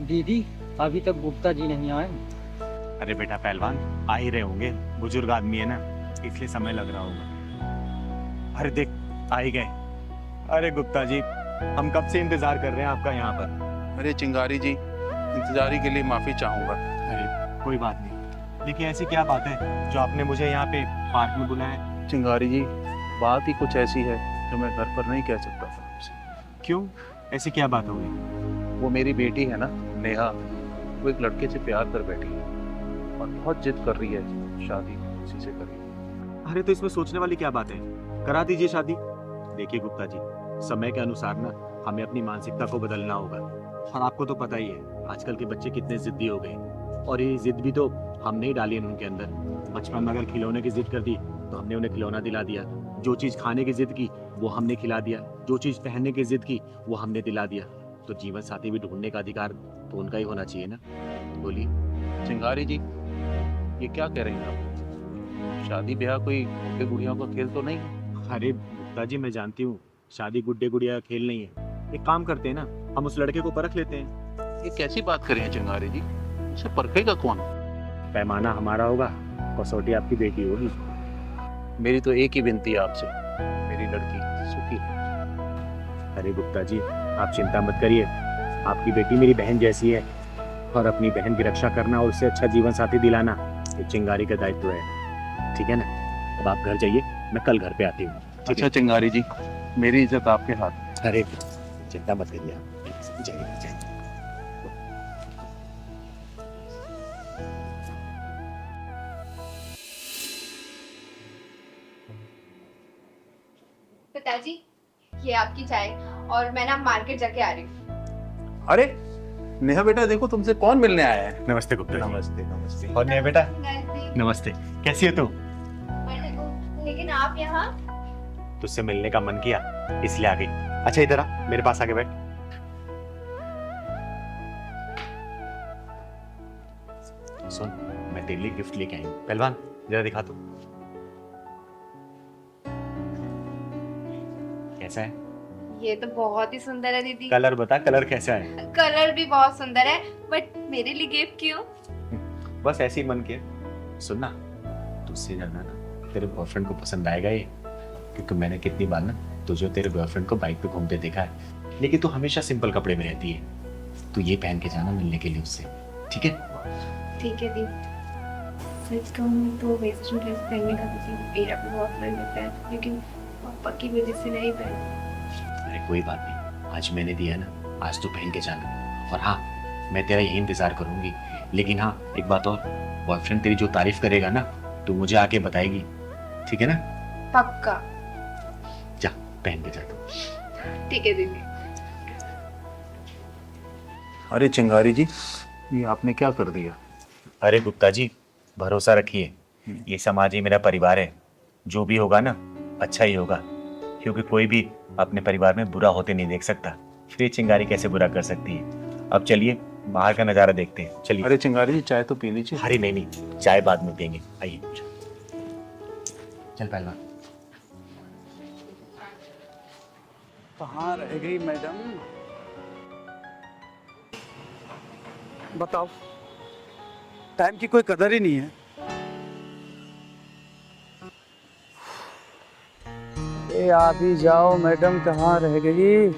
दीदी, अभी तक गुप्ता जी नहीं आए। अरे बेटा पहलवान, आ ही रहे होंगे, बुजुर्ग आदमी है ना, इसलिए समय लग रहा होगा। अरे देख, आ ही गए। अरे गुप्ता जी, हम कब से इंतजार कर रहे हैं आपका यहाँ पर। अरे चिंगारी जी, इंतजारी के लिए माफी चाहूंगा। अरे कोई बात नहीं, लेकिन ऐसी क्या बात है जो आपने मुझे यहाँ पे पार्क में बुलाया है? चिंगारी जी, बात ही कुछ ऐसी है जो मैं घर पर नहीं कह सकता था आपसे। क्यों, ऐसी क्या बात हो गई? वो मेरी बेटी है ना, नेहा, वो एक लड़के से प्यार कर बैठी है और बहुत जिद कर रही है शादी उसी से करेगी। अरे तो इसमें सोचने वाली क्या बात है, करा दीजिए शादी। देखिए गुप्ता जी, समय के अनुसार ना हमें अपनी मानसिकता को बदलना होगा। और आपको तो पता ही है आजकल के बच्चे कितने जिद्दी हो गए, और ये जिद भी तो हमने ही डाली है उनके अंदर। बचपन में अगर खिलौने की जिद कर दी तो हमने उन्हें खिलौना दिला दिया, जो चीज खाने की जिद की वो हमने खिला दिया, जो चीज पहनने की जिद की वो हमने दिला दिया। तो जीवन साथी भी ढूंढने का अधिकार तो उनका ही होना चाहिए ना। बोलिए। चिंगारी जी, ये क्या कह रही हैं आप? शादी ब्याह कोई बुढ़े बुढ़ियों का खेल तो नहीं है। अरे गुप्ता जी, मैं जानती हूँ शादी गुड्डे गुड़िया का खेल नहीं है। एक काम करते हैं ना, हम उस लड़के को परख लेते हैं। ये कैसी बात कर रही हैं चिंगारी जी? उसे परखेगा कौन? पैमाना हमारा होगा, कसौटी आपकी बेटी होगी। मेरी तो एक ही विनती है आपसे, मेरी लड़की सुखी है। अरे गुप्ता जी, आप चिंता मत करिए, आपकी बेटी मेरी बहन जैसी है, और अपनी बहन की रक्षा करना और उससे अच्छा जीवन साथी दिलाना ये चिंगारी का दायित्व है, ठीक है ना? अब आप घर जाइए, मैं कल घर पे आती हूँ। अच्छा चिंगारी जी, मेरी इज्जत आपके हाथ। अरे चिंता मत करिए आप, जाइए जाइए। पिताजी, ये आपकी चाय, और मैं ना मार्केट जाके आ रही हूँ। अरे नेहा बेटा, देखो तुमसे कौन मिलने आया है। नमस्ते गुप्ता जी। नमस्ते नमस्ते। और नेहा बेटा, नमस्ते। कैसी है तू? लेकिन आप यहाँ? तुझसे मिलने का मन किया इसलिए आ गई। अच्छा इधर आ, मेरे पास आके बैठ। सुन, मैं तेरे लिए गिफ्ट लेके आई हूँ। पहलवान जरा दिखा तू, कैसा है? ये तो बहुत ही सुंदर है दीदी। कलर बता, कलर कैसा है? कलर भी बहुत सुंदर है, बट मेरे लिए गिफ्ट क्यों? बस ऐसे ही मन किया। सुन ना, तुझसे ज्यादा ना तेरे बॉयफ्रेंड को पसंद आएगा ये, क्योंकि मैंने कितनी बार ना तुझे तेरे बॉयफ्रेंड को बाइक पे घूमते देखा है, लेकिन तू हमेशा सिंपल कपड़े में रहती है। तू ये पहन के जाना मिलने के लिए उससे, ठीक है? ठीक है दीदी। सच कहूँ तो वेस्टर्न ड्रेस पहनने का दीदी मेरा भी बहुत मन होता है, लेकिन पापा की वजह से नहीं पहन। अरे कोई बात नहीं, आज मैंने दिया ना, आज तू पहन के जाना। और हाँ, मैं तेरा यही इंतजार करूंगी। लेकिन हाँ, एक बात और, बॉयफ्रेंड तेरी जो तारीफ करेगा ना, तू मुझे आके बताएगी, ठीक है ना? पक्का। जा, पहन के जा तू। ठीक है दीदी। अरे चिंगारी जी, ये आपने क्या कर दिया? अरे गुप्ता जी, भरोसा रखिए, ये समाज ही मेरा परिवार है। जो भी होगा ना, अच्छा ही होगा, क्योंकि कोई भी अपने परिवार में बुरा होते नहीं देख सकता। फिर ये चिंगारी कैसे बुरा कर सकती है? अब चलिए बाहर का नजारा देखते हैं, चलिए। अरे चिंगारी जी, चाय तो पी लीजिए। अरे नहीं नहीं, चाय बाद में पियेंगे, आइए। चल पहलवान। कहाँ रह गई मैडम? बताओ, टाइम की कोई कदर ही नहीं है। ए आ भी जाओ मैडम, कहाँ रह गई?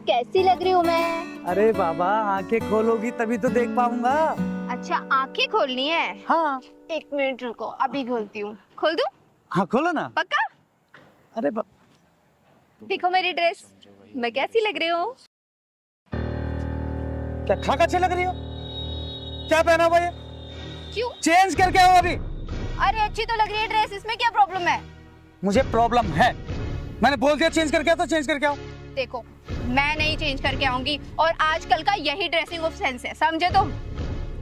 कैसी लग रही हूँ मैं? अरे बाबा, आंखें खोलोगी तभी तो देख पाऊंगा। अच्छा, आंखें खोलनी है? हाँ। एक मिनट रुको, अभी खोलती हूँ। खोल दूँ? हाँ खोलो ना। पक्का? अरे देखो मेरी ड्रेस, मैं कैसी लग रही हूँ? क्या खाक अच्छी लग रही हो? क्या पहना हुआ ये? क्यों? चेंज करके आओ अभी। अरे अच्छी तो लग रही है ड्रेस, इसमें क्या प्रॉब्लम है? मुझे प्रॉब्लम है, मैंने बोल दिया चेंज करके आओ तो चेंज करके आओ। देखो, मैं नहीं चेंज करके आऊंगी, और आजकल का यही ड्रेसिंग ऑफ सेंस है, समझे तुम?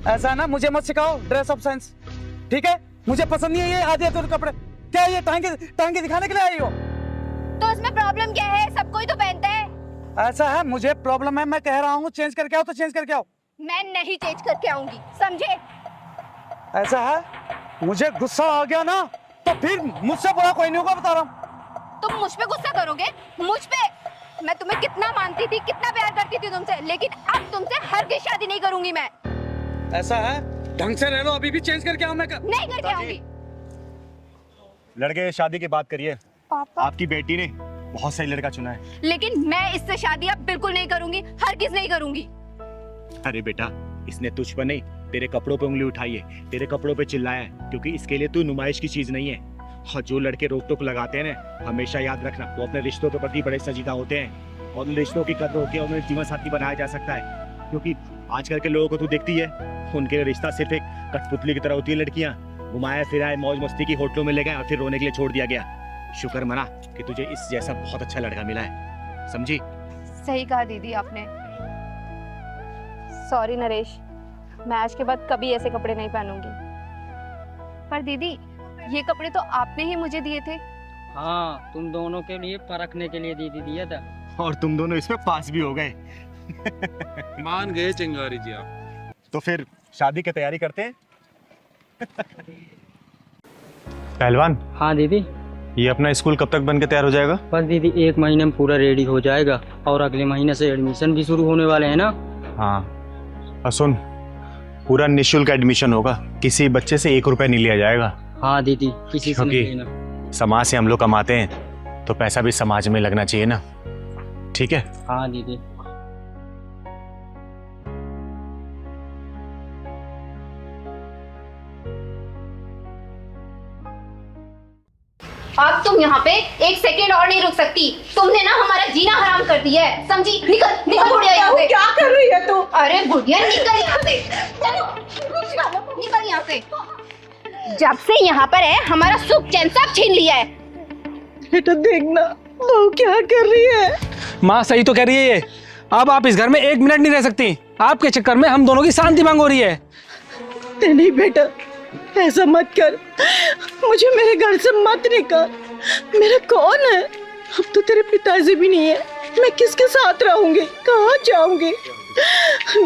ऐसा ना, मुझे मत सिखाओ ड्रेस ऑफ सेंस, ठीक है? मुझे पसंद नहीं है ये आधे अधूरे कपड़े। क्या ये टांगे दिखाने के लिए आई हो? तो इसमें प्रॉब्लम क्या है? सब कोई तो पहनता है। ऐसा है, मुझे प्रॉब्लम है, मैं कह रहा हूँ चेंज करके आओ तो चेंज करके आओ। मैं नहीं चेंज करके आऊंगी, समझे? ऐसा है, मुझे गुस्सा आ गया ना तो फिर मुझसे बुरा कोई नहीं होगा, बता रहा हूँ। तुम मुझ पे गुस्सा करोगे? मुझ पे? मैं तुम्हें कितना मानती थी, कितना प्यार करती थी तुमसे, लेकिन अब तुमसे हरगिज़ शादी नहीं करूंगी मैं। ऐसा है, ढंग से रह लो, अभी भी चेंज करके आऊं मैं नहीं करके आऊंगी। लड़के शादी की बात करिए। पापा, आपकी बेटी ने बहुत सही लड़का चुना है। लेकिन मैं इससे शादी अब बिल्कुल नहीं करूंगी, हरगिज़ नहीं करूंगी। अरे बेटा, इसने तुझ पर नहीं तेरे कपड़ों पे उंगली उठाई है, तेरे कपड़ों पे चिल्लाया है, क्योंकि इसके लिए तू नुमाइश की चीज नहीं है। और जो लड़के रोक टोक लगाते हैं ना, हमेशा याद रखना, वो अपने रिश्तों के प्रति बड़े संजीदा होते हैं, और उन रिश्तों की कदर होकर उन्हें जीवन साथी बनाया जा सकता है। क्योंकि आजकल के लोगों को तू देखती है, उनके लिए रिश्ता सिर्फ एक कठपुतली की तरह होती है। लड़कियां घुमाया फिराए मौज मस्ती की होटलों में ले गए और फिर रोने के लिए छोड़ दिया गया। शुक्र मना कि तुझे इस जैसा बहुत अच्छा लड़का मिला है, समझी? सही कहा दीदी आपने। सॉरी नरेश, मैं आज के बाद कभी ऐसे कपड़े नहीं पहनूंगी। पर दीदी, ये कपड़े तो आपने ही मुझे दिए थे। हाँ, तुम दोनों के लिए परखने के लिए दीदी दिया था। और तुम दोनों इसमें पास भी हो गए। मान गए चिंगारी जी आप। तो फिर शादी की तैयारी करते हैं। पहलवान, हाँ दीदी। ये अपना स्कूल कब तक बन के तैयार हो जाएगा? बस दीदी 1 महीने में पूरा रेडी हो जाएगा, और अगले महीने से एडमिशन भी शुरू होने वाले हैं ना। हाँ, और सुन, पूरा निःशुल्क एडमिशन होगा, किसी बच्चे से 1 रुपया नहीं लिया जाएगा। हाँ दीदी, किसी से नहीं क्योंकि लेना। समाज से हम लोग कमाते हैं, तो पैसा भी समाज में लगना चाहिए ना, ठीक है? हाँ दीदी। अब तुम यहाँ पे 1 सेकंड और नहीं रुक सकती। तुमने ना हमारा जीना हराम कर दिया है, समझी? निकल निकल बुढ़िया यहाँ से। क्या कर रही है तू? अरे बुढ़िया, निकल यहाँ से, चलो निकल यहाँ से। जब से यहाँ पर है, हमारा सुख चैन सब छीन लिया है। बेटा देखना वो क्या कर रही है। माँ सही तो कह रही है ये। अब आप इस घर में 1 मिनट नहीं रह सकती। आपके चक्कर में हम दोनों की शांति भंग हो रही है। नहीं बेटा, ऐसा मत कर, मुझे मेरे घर से मत निकाल। मेरा कौन है? अब तो तेरे पिताजी भी नहीं है, मैं किसके साथ रहूंगी, कहाँ जाऊंगी?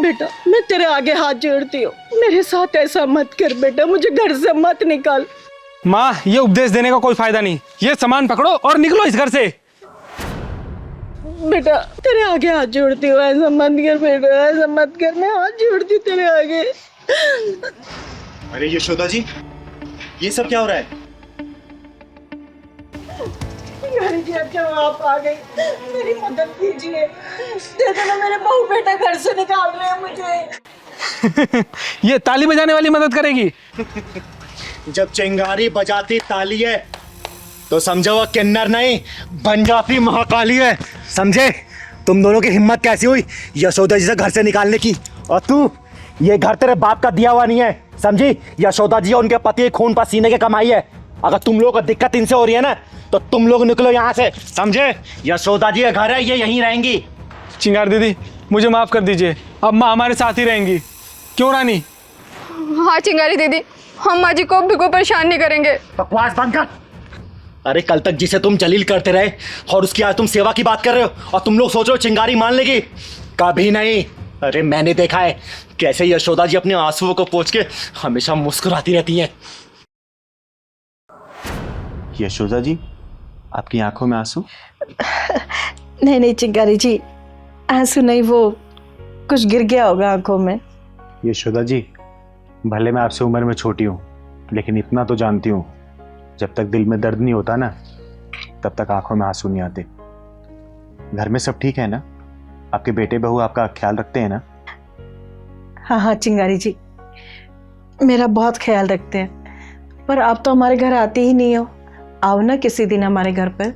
बेटा मैं तेरे आगे हाथ जोड़ती हूँ, मेरे साथ ऐसा मत कर बेटा, मुझे घर से मत निकाल। माँ, ये उपदेश देने का कोई फायदा नहीं। ये सामान पकड़ो और निकलो इस घर से। बेटा तेरे आगे हाथ जोड़ती हूँ, ऐसा मत कर बेटा, ऐसा मत कर, मैं हाथ जोड़ती हूँ तेरे आगे। अरे यशोदा जी, ये सब क्या हो रहा है? यारी जी अच्छा आप आ गई, मेरी मदद कीजिए। देखो ना मेरे बहू बेटा घर से निकाल रहे हैं मुझे। ये ताली बजाने वाली मदद करेगी? जब चिंगारी बजाती ताली है, तो समझो वो किन्नर नहीं, बन जाती महाकाली है, समझे? तुम दोनों की हिम्मत कैसी हुई यशोदा जी से घर से निकालने की? और तू, ये घर तेरे बाप का दिया हुआ नहीं है, समझी? यशोदा जी और उनके पति खून पसीने की कमाई है। अगर तुम लोगों को दिक्कत इनसे हो रही है ना, तो तुम लोग निकलो यहाँ से, समझे? यशोदा जी का घर है, ये यहीं रहेंगी। चिंगार दीदी, मुझे माफ कर दीजिए, अब माँ हमारे साथ ही रहेंगी। क्यों रानी? हाँ चिंगारी दीदी, हम माँ जी को भी कोई परेशान नहीं करेंगे। बकवास बंद कर। अरे कल तक जिसे तुम जलील करते रहे, और उसकी आज तुम सेवा की बात कर रहे हो, और तुम लोग सोच रहे हो चिंगारी मान लेगी? कभी नहीं। अरे मैंने देखा है कैसे यशोदा जी अपने आंसुओं को पोंछ के हमेशा मुस्कुराती रहती हैं। यशोदा जी, आपकी आंखों में आंसू? नहीं नहीं चिंगारी जी, आंसू नहीं, वो कुछ गिर गया होगा आंखों में। यशोदा जी, भले मैं आपसे उम्र में छोटी हूँ, लेकिन इतना तो जानती हूँ, जब तक दिल में दर्द नहीं होता ना, तब तक आंखों में आंसू नहीं आते। घर में सब ठीक है ना? आपके बेटे बहू आपका ख्याल रखते हैं ना? हाँ हाँ चिंगारी जी, मेरा बहुत ख्याल रखते हैं, पर आप तो हमारे घर आते ही नहीं हो। आओ ना किसी दिन हमारे घर पर।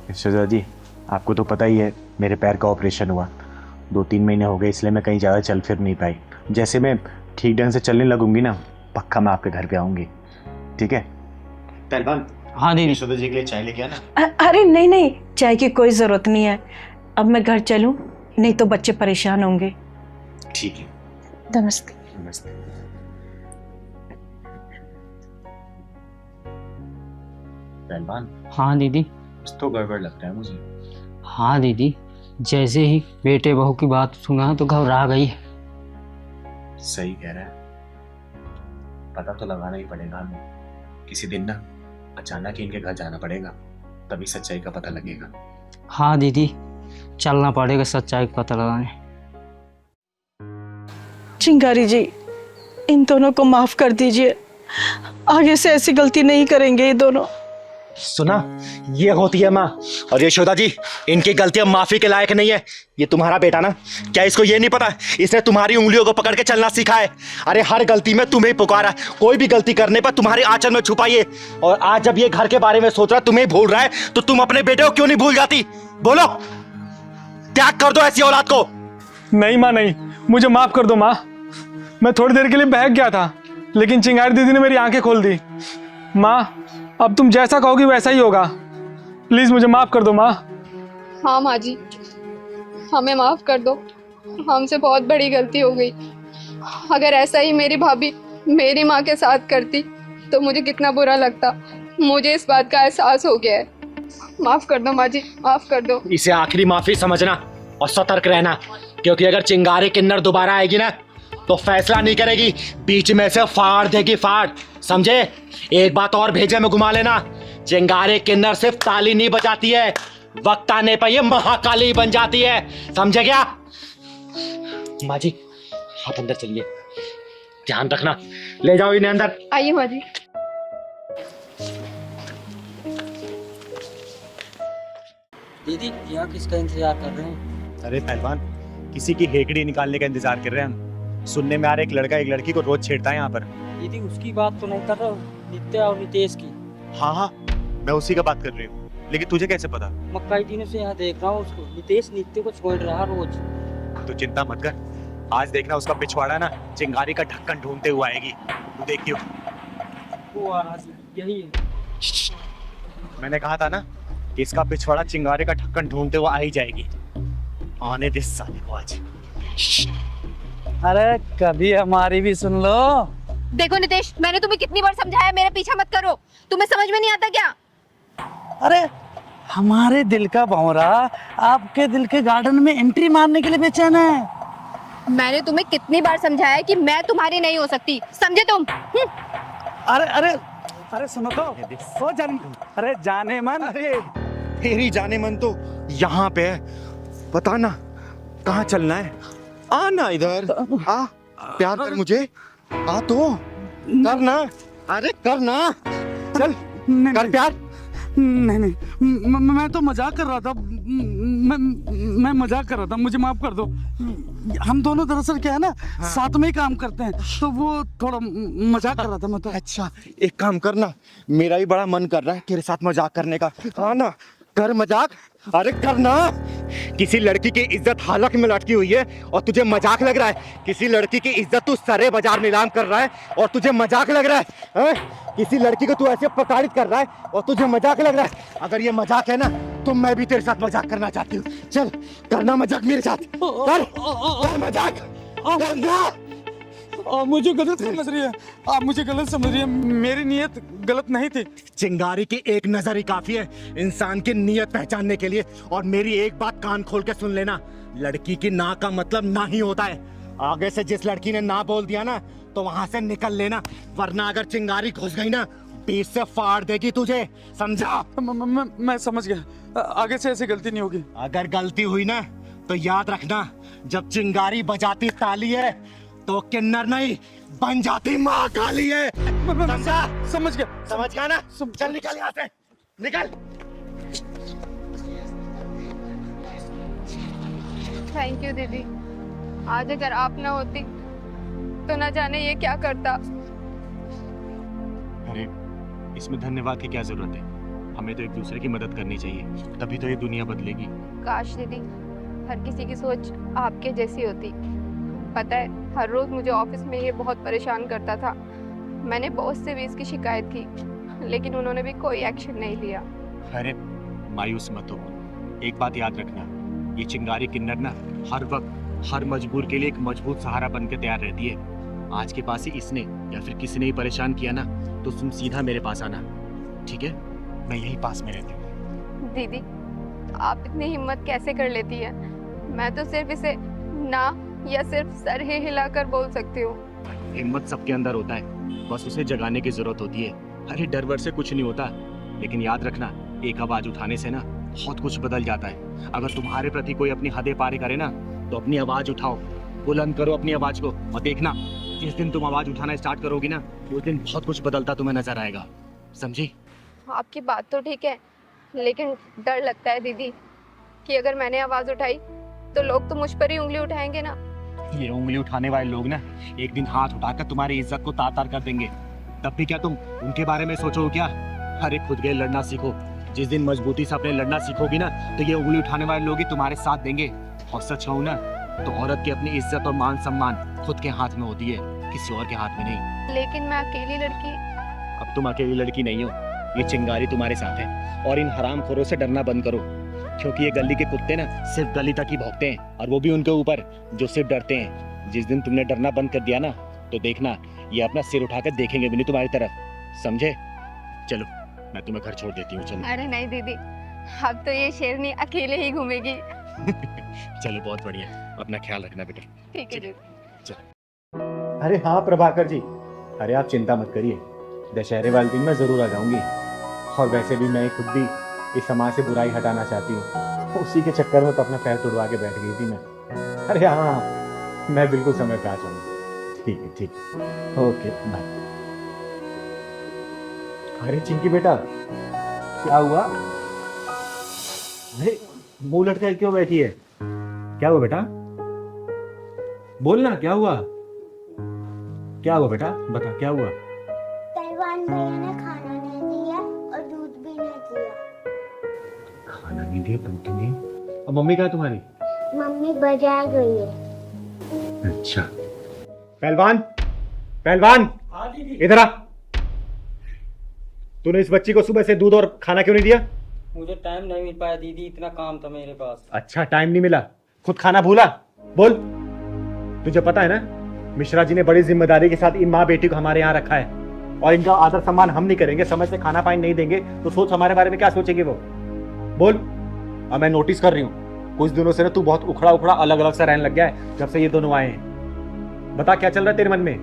यशोदा जी, आपको तो पता ही है मेरे पैर का ऑपरेशन हुआ, 2-3 महीने हो गए, इसलिए मैं कहीं ज़्यादा चल फिर नहीं पाई। जैसे मैं ठीक ढंग से चलने लगूंगी ना, पक्का मैं आपके घर पे आऊँगी, ठीक है? पहलवान, हाँ दीदी। यशोदा जी के लिए चाय लेके आना। अरे नहीं नहीं, चाय की कोई ज़रूरत नहीं है, अब मैं घर चलूं, नहीं तो बच्चे परेशान होंगे। ठीक है, नमस्ते। नमस्ते। पहलवान, हाँ दीदी। कुछ तो गड़बड़ लगता है मुझे। हाँ दीदी, जैसे ही बेटे बहू की बात सुना तो घबरा गई। सही कह रहा है, पता तो लगाना ही पड़ेगा हमें। किसी दिन ना अचानक ही इनके घर जाना पड़ेगा, तभी सच्चाई का पता लगेगा। हाँ दीदी, चलना पड़ेगा सच्चाई का पता लगाने। चिंगारी जी, इन दोनों को माफ कर दीजिए, आगे से ऐसी गलती नहीं करेंगे ये दोनों। सुना, ये होती है माँ। और यशोदा जी, इनकी गलतियां माफी के लायक नहीं है। ये तुम्हारा बेटा ना, क्या इसको ये नहीं पता इसने तुम्हारी उंगलियों को पकड़ के चलना सीखा है? अरे हर गलती में तुम्हें ही पुकारा, कोई भी गलती करने पर तुम्हारे आंचल में छुपाइए। और आज जब ये घर के बारे में सोच रहा है, तुम्हें भूल रहा है, तो तुम अपने बेटे को क्यों नहीं भूल जाती? बोलो, त्याग कर दो ऐसी औलाद को। नहीं माँ नहीं, मुझे माफ कर दो माँ। मैं थोड़ी देर के लिए बहक गया था, लेकिन चिंगारी दीदी ने मेरी आंखें खोल दी। माँ, अब तुम जैसा कहोगी वैसा ही होगा। प्लीज मुझे माफ कर दो माँ। हाँ माँ जी, हमें माफ कर दो, हमसे बहुत बड़ी गलती हो गई। अगर ऐसा ही मेरी भाभी मेरी माँ के साथ करती तो मुझे कितना बुरा लगता। मुझे इस बात का एहसास हो गया है। माफ कर दो माँ जी, माफ कर दो। इसे आखिरी माफी समझना और सतर्क रहना, क्योंकि अगर चिंगारी किन्नर दोबारा आएगी ना, तो फैसला नहीं करेगी, बीच में से फाड़ देगी, फाड़। समझे? एक बात और भेजे में घुमा लेना, चिंगारी किन्नर सिर्फ ताली नहीं बजाती है, वक्त आने पर ये महाकाली बन जाती है। समझे क्या? माँ जी, आप अंदर चलिए, ध्यान रखना। ले जाओ इन्हें अंदर। आइए माँ जी। दीदी, यहाँ किसका इंतजार कर रहे हैं? अरे पहलवान, किसी की हेकड़ी निकालने का इंतजार कर रहे हैं हम। सुनने में आ रहा है एक लड़का एक लड़की को रोज छेड़ता है यहाँ पर। दीदी, उसकी बात तो नहीं कर रहा हूँ, नित्या और नितेश की। हाँ हाँ, मैं उसी का बात कर रही हूँ, लेकिन तुझे कैसे पता? मैं कई दिनों से यहाँ देख रहा हूँ उसको। नितेश नित्य को छोड़ रहा रोज। तू चिंता मत कर, आज देखना उसका पिछवाड़ा ना चिंगारी का ढक्कन ढूंढते हुए आएगी, तू देखियो। वो आज यही है। मैंने कहा था ना कि इसका पिछवाड़ा चिंगारी का ढक्कन ढूंढते हुए आ ही जाएगी। आने दे साले को आज। अरे कभी हमारी भी सुन लो। देखो नितेश, मैंने तुम्हें कितनी बार समझाया मेरा पीछा मत करो, तुम्हें समझ में नहीं आता क्या? अरे हमारे दिल का भंवरा आपके दिल के गार्डन में एंट्री मारने के लिए बेचैन है। मैंने तुम्हें कितनी बार समझाया कि मैं तुम्हारी नहीं हो सकती, समझे तुम? अरे अरे अरे सुनो तो, हो अरे जाने मन। अरे तेरी जाने मन तो यहाँ पे है, बता ना कहाँ चलना है? आना इधर, आ, प्यार कर मुझे, आ तो करना। अरे करना, चल कर प्यार। नहीं नहीं, मैं तो मजाक कर रहा था। मैं मजाक कर रहा था, मुझे माफ कर दो। हम दोनों दरअसल क्या है ना, साथ में ही काम करते हैं, तो वो थोड़ा मजाक कर रहा था मैं तो। अच्छा, एक काम करना, मेरा भी बड़ा मन कर रहा है तेरे साथ मजाक करने का। हाँ ना, कर मजाक। अरे करना। किसी लड़की की इज्जत हालक में लटकी हुई है और तुझे मजाक लग रहा है? किसी लड़की की इज्जत तू सरे बाजार नीलाम कर रहा है और तुझे मजाक लग रहा है? किसी लड़की को तू ऐसे प्रताड़ित कर रहा है और तुझे मजाक लग रहा है? अगर ये मजाक है ना, तो मैं भी तेरे साथ मजाक करना चाहती हूँ। चल करना मजाक मेरे साथ, कर मजाक करना। आप मुझे गलत समझ रही है, आप मुझे गलत समझ रही है, मेरी नीयत गलत नहीं थी। चिंगारी की एक नजर ही काफी है इंसान की नीयत पहचानने के लिए। और मेरी एक बात कान खोल के सुन लेना, लड़की की ना का मतलब ना ही होता है। आगे से जिस लड़की ने ना बोल दिया ना, तो वहां से निकल लेना, वरना अगर चिंगारी घुस गई ना, बीच से फाड़ देगी तुझे, समझा? मैं समझ गया, आगे से ऐसी गलती नहीं होगी। अगर गलती हुई ना, तो याद रखना, जब चिंगारी बजाती ताली है तो किन्नर नहीं बन जाती माँ काली है। समझा? समझ गया, समझ गया ना? चल निकल यहाँ से, निकल। थैंक यू दीदी, आज अगर आप ना होती तो ना जाने ये क्या करता। अरे इसमें धन्यवाद की क्या जरूरत है? हमें तो एक दूसरे की मदद करनी चाहिए, तभी तो ये दुनिया बदलेगी। काश दीदी हर किसी की सोच आपके जैसी होती। पता है, हर रोज मुझे ऑफिस में ये बहुत परेशान करता था। मैंने बॉस से भी इसकी शिकायत की, लेकिन उन्होंने भी कोई एक्शन नहीं लिया। अरे मायूस मत हो, एक बात याद रखना, ये चिंगारी किन्नर ना हर वक्त हर मजबूर के लिए एक मजबूत सहारा बन के तैयार रहती है। आज के पास ही इसने या फिर किसी ने ही परेशान किया ना, तो तुम सीधा मेरे पास आना, ठीक है? मैं यही पास में रहती हूँ। दीदी आप इतनी हिम्मत कैसे कर लेती है? मैं तो सिर्फ इसे ना या सिर्फ सर ही हिलाकर बोल सकती हूँ। हिम्मत सबके अंदर होता है, बस उसे जगाने की जरूरत होती है। अरे डर वर से कुछ नहीं होता, लेकिन याद रखना, एक आवाज उठाने से ना बहुत कुछ बदल जाता है। अगर तुम्हारे प्रति कोई अपनी हदें पार करे ना तो अपनी आवाज उठाओ, बुलंद करो अपनी आवाज को, और देखना जिस दिन तुम आवाज उठाना स्टार्ट करोगी ना उस दिन बहुत कुछ बदलता तुम्हें नजर आएगा, समझी? आपकी बात तो ठीक है, लेकिन डर लगता है दीदी कि अगर मैंने आवाज उठाई तो लोग तो मुझ पर ही उंगली उठाएंगे ना। ये उंगली उठाने वाले लोग ना एक दिन हाथ उठाकर तुम्हारी इज्जत को तार तार कर देंगे, तब भी क्या तुम उनके बारे में सोचो क्या? अरे खुद के लड़ना सीखो, जिस दिन मजबूती से अपने लड़ना सीखोगी ना तो ये उंगली उठाने वाले लोग ही तुम्हारे साथ देंगे। और सच कहूं ना तो औरत की अपनी इज्जत और मान सम्मान खुद के हाथ में होती है, किसी और के हाथ में नहीं। लेकिन मैं अकेली लड़की। अब तुम अकेली लड़की नहीं हो, ये चिंगारी तुम्हारे साथ है। और इन हरामखोरों से डरना बंद करो, क्योंकि ये गली के कुत्ते ना सिर्फ गली तक ही भौंकते हैं, और वो भी उनके ऊपर जो सिर्फ डरते हैं। जिस दिन तुमने डरना बंद कर दिया ना तो देखना ये अपना सिर उठाकर देखेंगे भी नहीं तुम्हारी तरफ, समझे? चलो मैं तुम्हें घर छोड़ देती हूँ, चलो। अरे नहीं दीदी, अब तो ये शेरनी अकेले ही घूमेगी। चलो बहुत बढ़िया, अपना ख्याल रखना बेटा। ठीक है दीदी। अरे हाँ प्रभाकर जी, अरे आप चिंता मत करिए, दशहरे वाले दिन मैं जरूर आ जाऊंगी। और वैसे भी मैं खुद भी इस समाज से बुराई हटाना चाहती हूँ, उसी के चक्कर में तो अपना पैर तुड़वा के बैठ गई थी मैं। अरे हाँ, मैं बिल्कुल समय पे आ जाऊंगी। ठीक है, ठीक, ओके बाय। अरे चिंकी बेटा, क्या हुआ? अरे मुंह लटका क्यों बैठी है? क्या हुआ बेटा? बोलना, क्या हुआ? क्या हुआ बेटा, बता क्या हुआ? पहलवान भैया ने खाना नहीं दिया और दूध भी नहीं दिया। खाना नहीं दिया, दूध नहीं। और मम्मी कहाँ तुम्हारी? मम्मी बाजार गई है। अच्छा। पहलवान, पहलवान, इधर आ। तूने इस बच्ची को सुबह से दूध और खाना क्यों नहीं दिया? मुझे टाइम नहीं मिल पाया दीदी, इतना काम था मेरे पास। अच्छा, टाइम नहीं मिला, खुद खाना भूला? बोल। तुझे पता है ना, मिश्रा जी ने बड़ी जिम्मेदारी के साथ इन माँ बेटी को हमारे यहाँ रखा है, और इनका आदर सम्मान हम नहीं करेंगे, समय से खाना पानी नहीं देंगे तो सोच हमारे बारे में क्या सोचेंगे वो? बोल। अब मैं नोटिस कर रही हूँ कुछ दिनों से ना तू बहुत उखड़ा उखड़ा अलग अलग सा रहने लग गया है जब से ये दोनों आए हैं। बता क्या चल रहा है तेरे मन में?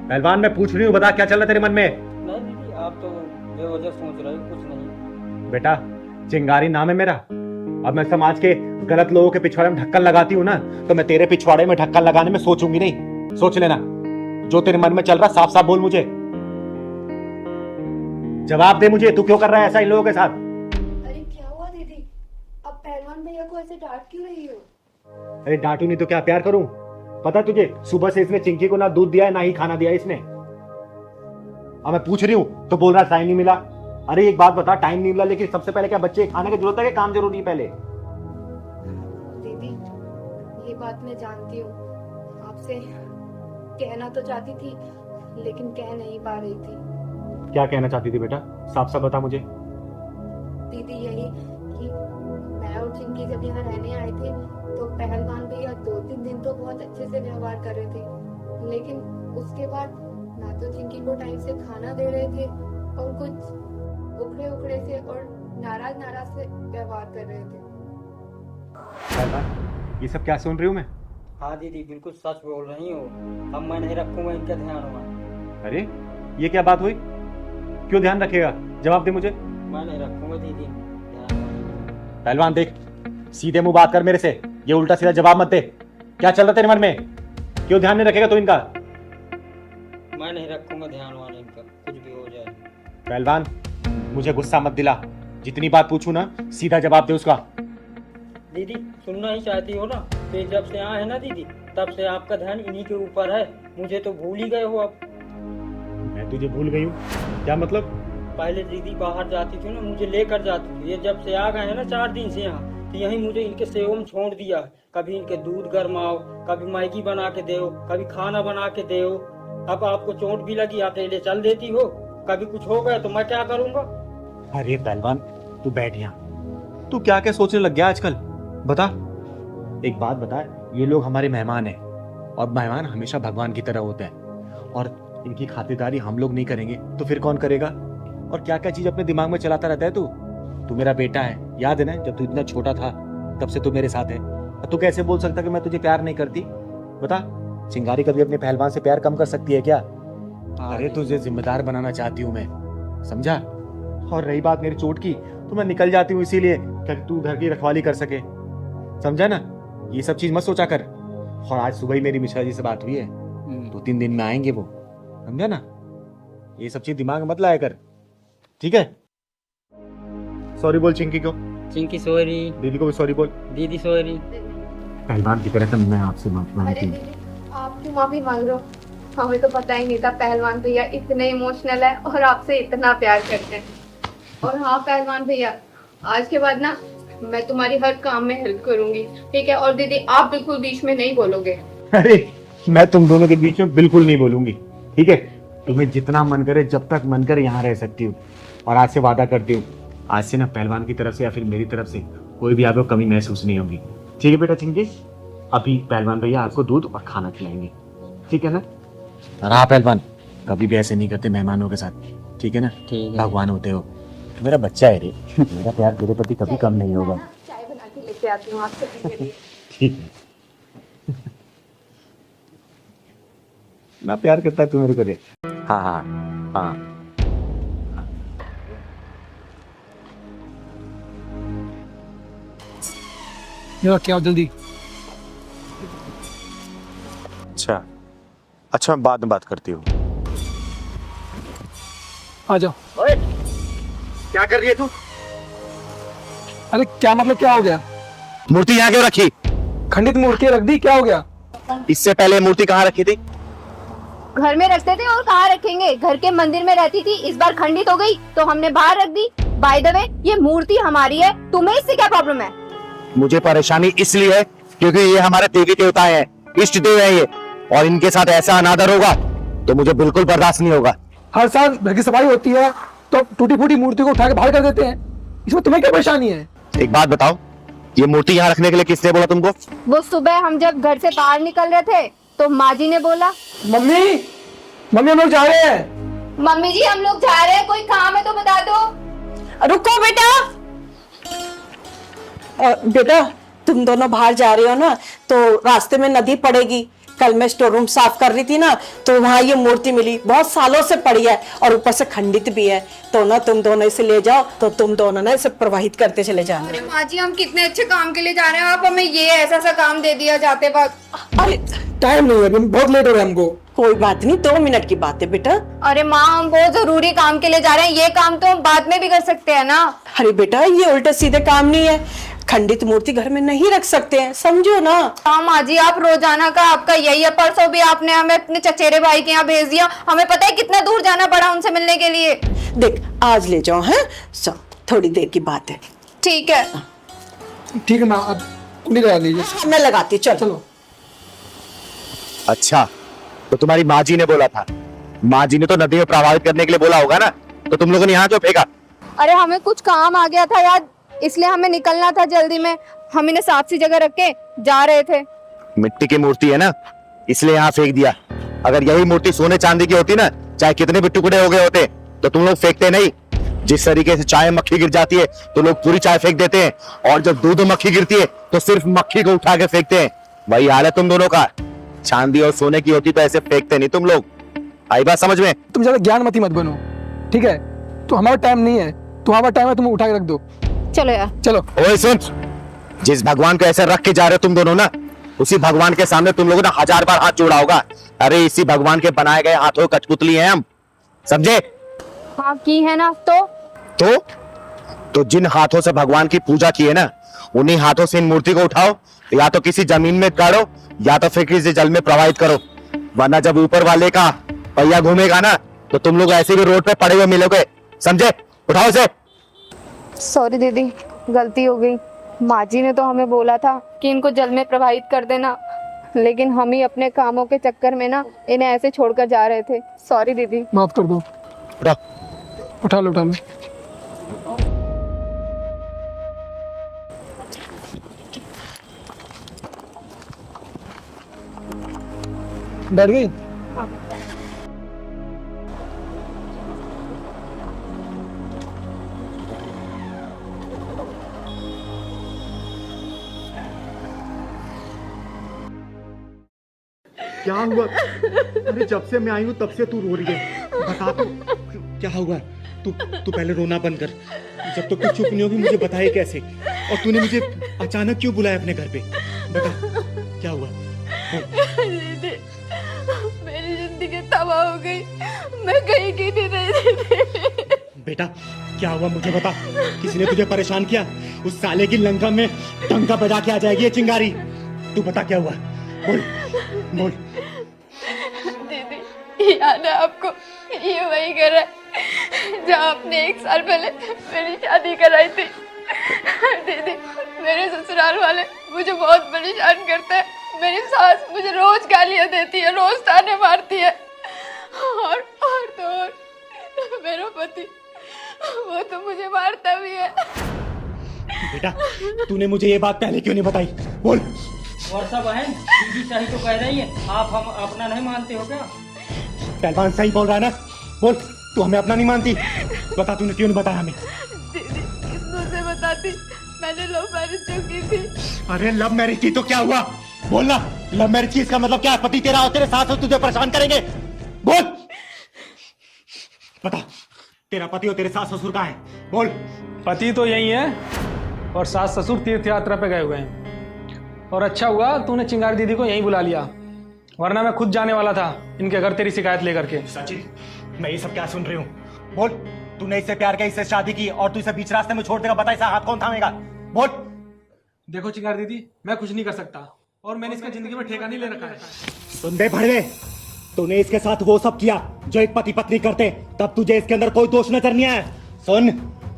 पहलवान मैं पूछ रही हूँ, बता क्या चल रहा है तेरे मन में? नहीं दीदी, आप तो बेवजह सोच रहे हो, कुछ नहीं। बेटा चिंगारी नाम है मेरा, अब मैं समाज के गलत लोगों के पिछवाड़े में ढक्कन लगाती हूँ ना तो मैं तेरे पिछवाड़े में ढक्कन लगाने में सोचूंगी नहीं। सोच लेना, जो तेरे मन में चल रहा साफ साफ बोल मुझे, जवाब दे मुझे। तू क्यों कर रहा है ऐसा इन लोगों के साथ? अरे क्या हुआ दीदी, अब पहलवान भैया को ऐसे डांट क्यों रही हो? अरे डांटू नहीं तो क्या प्यार करूं? पता तुझे सुबह से इसने चिंकी को ना दूध दिया है ना ही खाना दिया है इसने। अब मैं पूछ रही हूँ तो बोल रहा टाइम नहीं मिला। अरे एक बात बता, टाइम नहीं मिला लेकिन सबसे पहले क्या बच्चे खाने की जरूरत है कि काम जरूरी है पहले? दीदी ये बात मैं जानती हूँ, आपसे कहना तो चाहती थी लेकिन कह नहीं पा रही थी। क्या कहना चाहती थी बेटा, साफ साफ बता मुझे। दीदी यही कि मैं और चिंकी जब यहाँ रहने आए थे तो पहलवान भैया 2-3 दिन तो बहुत अच्छे से व्यवहार कर रहे थे, लेकिन उसके बाद ना तो चिंकी को टाइम से खाना दे रहे थे और कुछ उखड़े उखड़े से और नाराज से व्यवहार कर रहे थे। ये सब क्या सुन रही हूँ मैं? हाँ दीदी, बिल्कुल सच बोल रही हो। अब मैं नहीं रखूंगा इनका ध्यान हुआ। अरे ये क्या बात हुई? क्यों ध्यान रखेगा? जवाब दे मुझे। मैं नहीं रखूंगा दीदी ध्यान। पहलवान देख, सीधे मुंह बात कर मेरे से, ये उल्टा सीधा जवाब मत दे। क्या चल रहा तेरे मन में? क्यों ध्यान नहीं रखेगा तू इनका? मैं नहीं रखूंगा ध्यान वाला इनका, कुछ भी हो जाए। पहलवान मुझे गुस्सा मत दिला, जितनी बात पूछू ना सीधा जवाब दे उसका। दीदी सुनना ही चाहती हो ना, तो जब से आए हैं ना दीदी तब से आपका ध्यान इन्हीं के ऊपर है। मुझे तो भूल ही गए हो अब। मैं तुझे भूल गई हूँ? क्या मतलब? पहले दीदी बाहर जाती थी ना, मुझे लेकर जाती थी। ये जब से आ गए हैं ना 4 दिन से यहाँ, तो यही मुझे इनके सेवा में छोड़ दिया। कभी इनके दूध गरमाओ, कभी मैगी बना के दो, कभी खाना बना के दो। अब आपको चोट भी लगी, आप ले चल देती हो। कभी कुछ हो गया तो मैं क्या करूँगा? अरे पहलवान तू बैठ यहाँ, तू क्या क्या सोचने लग गया आजकल? बता, एक बात बता, ये लोग हमारे मेहमान हैं और मेहमान हमेशा भगवान की तरह होते हैं, और इनकी खातिरदारी हम लोग नहीं करेंगे तो फिर कौन करेगा? और क्या क्या चीज अपने दिमाग में चलाता रहता है तू मेरा बेटा है, याद है ना जब तू इतना छोटा था तब से तू मेरे साथ है। तू कैसे बोल सकता कि मैं तुझे प्यार नहीं करती? बता, चिंगारी कभी अपने पहलवान से प्यार कम कर सकती है क्या? अरे तुझे जिम्मेदार बनाना चाहती हूँ मैं, समझा? और रही बात मेरी चोट की, तो मैं निकल जाती हूँ इसीलिए कि तू घर की रखवाली कर सके, समझा ना? ये सब चीज मत सोचा कर। और आज सुबह ही मेरी मिश्रा जी से बात हुई है, 2-3 दिन में आएंगे वो, समझा ना? ये सब चीज दिमाग में मत लाया कर, ठीक है? सॉरी बोल चिंकी को। चिंकी सॉरी, दीदी को भी सॉरी बोल। दीदी सॉरी। पहलवान की तरह मैं आपसे माफी अरे मांगती हूँ। दीदी, आप क्यों माफी मांग रहे हो? हमें तो पता ही नहीं था पहलवान भैया इतने इमोशनल है और आपसे इतना प्यार करते हैं। और हाँ पहलवान भैया, आज के बाद ना मैं तुम्हारी हर काम में हेल्प करूंगी, ठीक है? और दीदी आप बिल्कुल बीच में नहीं बोलोगे। अरे मैं तुम दोनों के बीच में बिल्कुल नहीं बोलूंगी, ठीक है? तुम्हें जितना मन करे, जब तक मन करे यहाँ रह सकती हूँ। और आज से वादा करती हूँ, आज से ना पहलवान की तरफ से या फिर मेरी तरफ से कोई भी आपको कमी महसूस नहीं होगी, ठीक है बेटा चिंकी? अभी पहलवान भैया आपको दूध और खाना खिलाएंगे, ठीक है ना? और हाँ पहलवान, कभी भी ऐसे नहीं करते मेहमानों के साथ, ठीक है ना? ठीक है। भगवान होते हो, मेरा बच्चा है रे, मेरा प्यार तेरे प्रति कभी कम नहीं होगा, चाय बना के लेके आती हूँ आपसे पीने के लिए। ठीक है? ना प्यार करता है तू मेरे को रे। हाँ हाँ हाँ। क्या जल्दी। अच्छा मैं बाद में बात करती हूँ। आ जाओ। ओए, क्या कर रही है तू? अरे क्या मतलब, क्या हो गया? मूर्ति यहाँ क्यों रखी? खंडित मूर्ति रख दी, क्या हो गया? इससे पहले मूर्ति कहाँ रखी थी? घर में रखते थे और कहाँ रखेंगे, घर के मंदिर में रहती थी, इस बार खंडित हो गई तो हमने बाहर रख दी। बाय द वे, ये मूर्ति हमारी है, तुम्हें इससे क्या प्रॉब्लम है? मुझे परेशानी इसलिए है क्योंकि ये हमारे देवी देवता हैं, इष्ट देव है ये, और इनके साथ ऐसा अनादर होगा तो मुझे बिल्कुल बर्दाश्त नहीं होगा। हर साल घर की सफाई होती है तो टूटी फूटी मूर्ति को उठा के बाहर कर देते हैं, इसमें तुम्हें क्या परेशानी है? एक बात बताओ, ये मूर्ति यहाँ रखने के लिए किसने बोला तुमको? वो सुबह हम जब घर से बाहर निकल रहे थे तो माँ जी ने बोला। मम्मी हम लोग जा रहे हैं। मम्मी जी हम लोग जा रहे हैं, कोई काम है तो बता दो। रुको बेटा। बेटा तुम दोनों बाहर जा रहे हो ना, तो रास्ते में नदी पड़ेगी। कल मैं स्टोर रूम साफ कर रही थी ना, तो वहाँ ये मूर्ति मिली, बहुत सालों से पड़ी है और ऊपर से खंडित भी है। तो ना तुम दोनों इसे ले जाओ, तो तुम दोनों ना इसे प्रवाहित करते चले जाना। अरे माँ जी, हम कितने अच्छे काम के लिए जा रहे हैं, आप हमें ये ऐसा सा काम दे दिया जाते वक्त। अरे टाइम नहीं है, बहुत लेट हो रहा है हमको। कोई बात नहीं, 2 मिनट की बात है बेटा। अरे माँ, हम बहुत जरूरी काम के लिए जा रहे हैं, ये काम तो हम बाद में भी कर सकते हैं ना। अरे बेटा ये उल्टे सीधे काम नहीं है, खंडित मूर्ति घर में नहीं रख सकते हैं, समझो ना। हाँ माँ जी, आप रोजाना का आपका यही है। परसों भी आपने हमें अपने चचेरे भाई के यहाँ भेज दिया, हमें पता है कितना दूर जाना पड़ा उनसे मिलने के लिए। देख आज ले जाओ, हैं? सब थोड़ी देर की बात है। ठीक है ठीक है माँ, अब कुंडी लगा लीजिए। मैं लगाती, चलो। अच्छा तो तुम्हारी माँ जी ने बोला था, माँ जी ने तो नदी में प्रवाहित करने के लिए बोला होगा ना, तो तुम लोगों ने यहाँ क्यों फेंका? अरे हमें कुछ काम आ गया था यार, इसलिए हमें निकलना था जल्दी में, हम इन्हें साफ सी जगह रख के जा रहे थे। मिट्टी की मूर्ति है ना, इसलिए यहाँ फेंक दिया। अगर यही मूर्ति सोने चांदी की होती ना, चाहे कितने भी टुकड़े हो गए होते, तो तुम लोग फेंकते नहीं। जिस तरीके से चाय मक्खी गिर जाती है तो लोग पूरी चाय फेंक देते हैं, और जब दूध मक्खी गिरती है तो सिर्फ मक्खी को उठा के फेंकते हैं। वही हाल है तुम दोनों का। चांदी और सोने की होती तो ऐसे फेंकते नहीं तुम लोग। आई बात समझ में? तुम ज्यादा ज्ञान मत बनो, ठीक है? तो हमारा टाइम नहीं है, तुम्हारा टाइम है, तुम उठा के रख दो। चलो यार चलो। ओए सुन, जिस भगवान को ऐसे रख के जा रहे हो तुम दोनों ना, उसी भगवान के सामने तुम लोगों ने 1000 बार हाथ जोड़ा होगा। अरे इसी भगवान के बनाए गए हाथों कठपुतली हैं हम, समझे? हाँ की है ना, तो जिन हाथों से भगवान की पूजा की है ना, उन्हीं हाथों से इन मूर्ति को उठाओ, या तो किसी जमीन में गाड़ो या तो फिर किसी जल में प्रवाहित करो, वरना जब ऊपर वाले का पहिया घूमेगा ना, तो तुम लोग ऐसे भी रोड पे पड़े हुए मिलोगे, समझे? उठाओ इसे। सॉरी दीदी, गलती हो गई। माँ जी ने तो हमें बोला था कि इनको जल में प्रवाहित कर देना, लेकिन हम ही अपने कामों के चक्कर में ना इन्हें ऐसे छोड़कर जा रहे थे। सॉरी दीदी। माफ कर दो। उठा लो। बैठ गई? क्या हुआ? अरे जब से मैं आई हूँ तब से तू रो रही है, बता तो क्या हुआ? तू पहले रोना बंद कर। जब तक तू चुप नहीं होगी मुझे बताए कैसे, और तूने मुझे अचानक क्यों बुलाया अपने घर पे? बता क्या हुआ? दीदी, मेरी जिंदगी तबाह हो गई, मैं कहीं की नहीं रही थी। बेटा क्या हुआ मुझे बता, किसी ने तुझे परेशान किया? उस साले की लंका में टंका बजा के आ जाएगी ये चिंगारी। तू बता क्या हुआ, बोल बोल। दीदी याद है आपको, ये वही घर है जहाँ आपने 1 साल पहले मेरी शादी कराई थी। दीदी मेरे ससुराल वाले मुझे बहुत परेशान करते हैं। मेरी सास मुझे रोज गालियाँ देती है, रोज ताने मारती है, और तो और मेरा पति वो तो मुझे मारता भी है। बेटा तूने मुझे ये बात पहले क्यों नहीं बताई, बोल। वर्षा बहन, दीदी सही तो कह रही है, आप हम अपना नहीं मानते हो क्या? पहलवान सही बोल रहा है ना, बोल। तू हमें अपना नहीं मानती, बता तूने क्यों नहीं बताया हमें? दीदी किस मुंह से बताती, मैंने लव मैरिज जो की थी। अरे लव मैरिज की तो क्या हुआ, बोलना। लव मैरिज की इसका मतलब क्या है? पति तेरा और तेरे सास तुझे परेशान करेंगे, बोल। बता तेरा पति और तेरे सास ससुर कहाँ है, बोल। पति तो यही है और सास ससुर तीर्थ यात्रा पे गए हुए हैं। और अच्छा हुआ तूने चिंगारी दीदी को यहीं बुला लिया, वरना मैं खुद जाने वाला था इनके घर तेरी शिकायत लेकर के। सचिन मैं ये सब क्या सुन रही हूँ, बोल। तूने इससे प्यार किया, इससे शादी की, और तू इसे बीच रास्ते में छोड़ देगा, बता इसका हाथ कौन थामेगा, बोल। देखो चिंगारी दीदी, मैं कुछ नहीं कर सकता और मैंने इसका जिंदगी में ठेका नहीं ले रखा है। सुन दे भड़वे, तूने इसके साथ वो सब किया जो एक पति पत्नी करते, तब तुझे इसके अंदर कोई दोष नजर नहीं आया। सुन,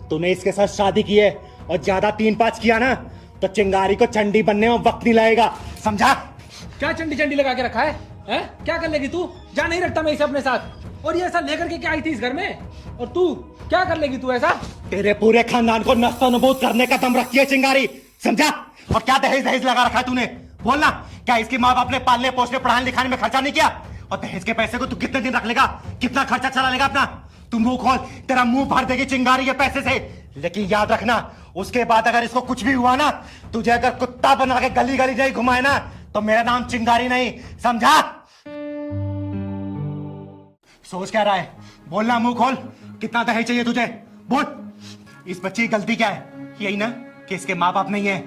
तूने इसके साथ शादी की है और ज्यादा 3-5 किया ना तो चिंगारी को चंडी बनने में वक्त नहीं लगेगा, समझा? क्या चंडी चंडी लगा के रखा है, हैं? क्या कर लेगी तू? जा नहीं रखता मैं इसे अपने साथ, और ये ऐसा लेकर के क्या आई थी इस घर में, और तू क्या कर लेगी तू ऐसा? तेरे पूरे खानदान को नस्तनबूद करने का दम रखती है चिंगारी, समझा? और क्या दहेज दहेज लगा रखा है तूने, बोलना। क्या इसके माँ बाप ने पालने पोसने पढ़ाने लिखाने में खर्चा नहीं किया? और दहेज के पैसे को तू कितने दिन रख लेगा, कितना खर्चा चला लेगा अपना? तू मुंह खोल, तेरा मुंह भर देगी चिंगारी के पैसे से। लेकिन याद रखना, उसके बाद अगर इसको कुछ भी हुआ ना, तुझे अगर कुत्ता बना के गली गली नहीं घुमाए ना, तो मेरा नाम चिंगारी नहीं, समझा? सोच क्या रहा है, बोलना, मुंह खोल। कितना दहेज चाहिए तुझे, बोल। इस बच्ची की गलती क्या है? यही ना कि इसके माँ बाप नहीं है।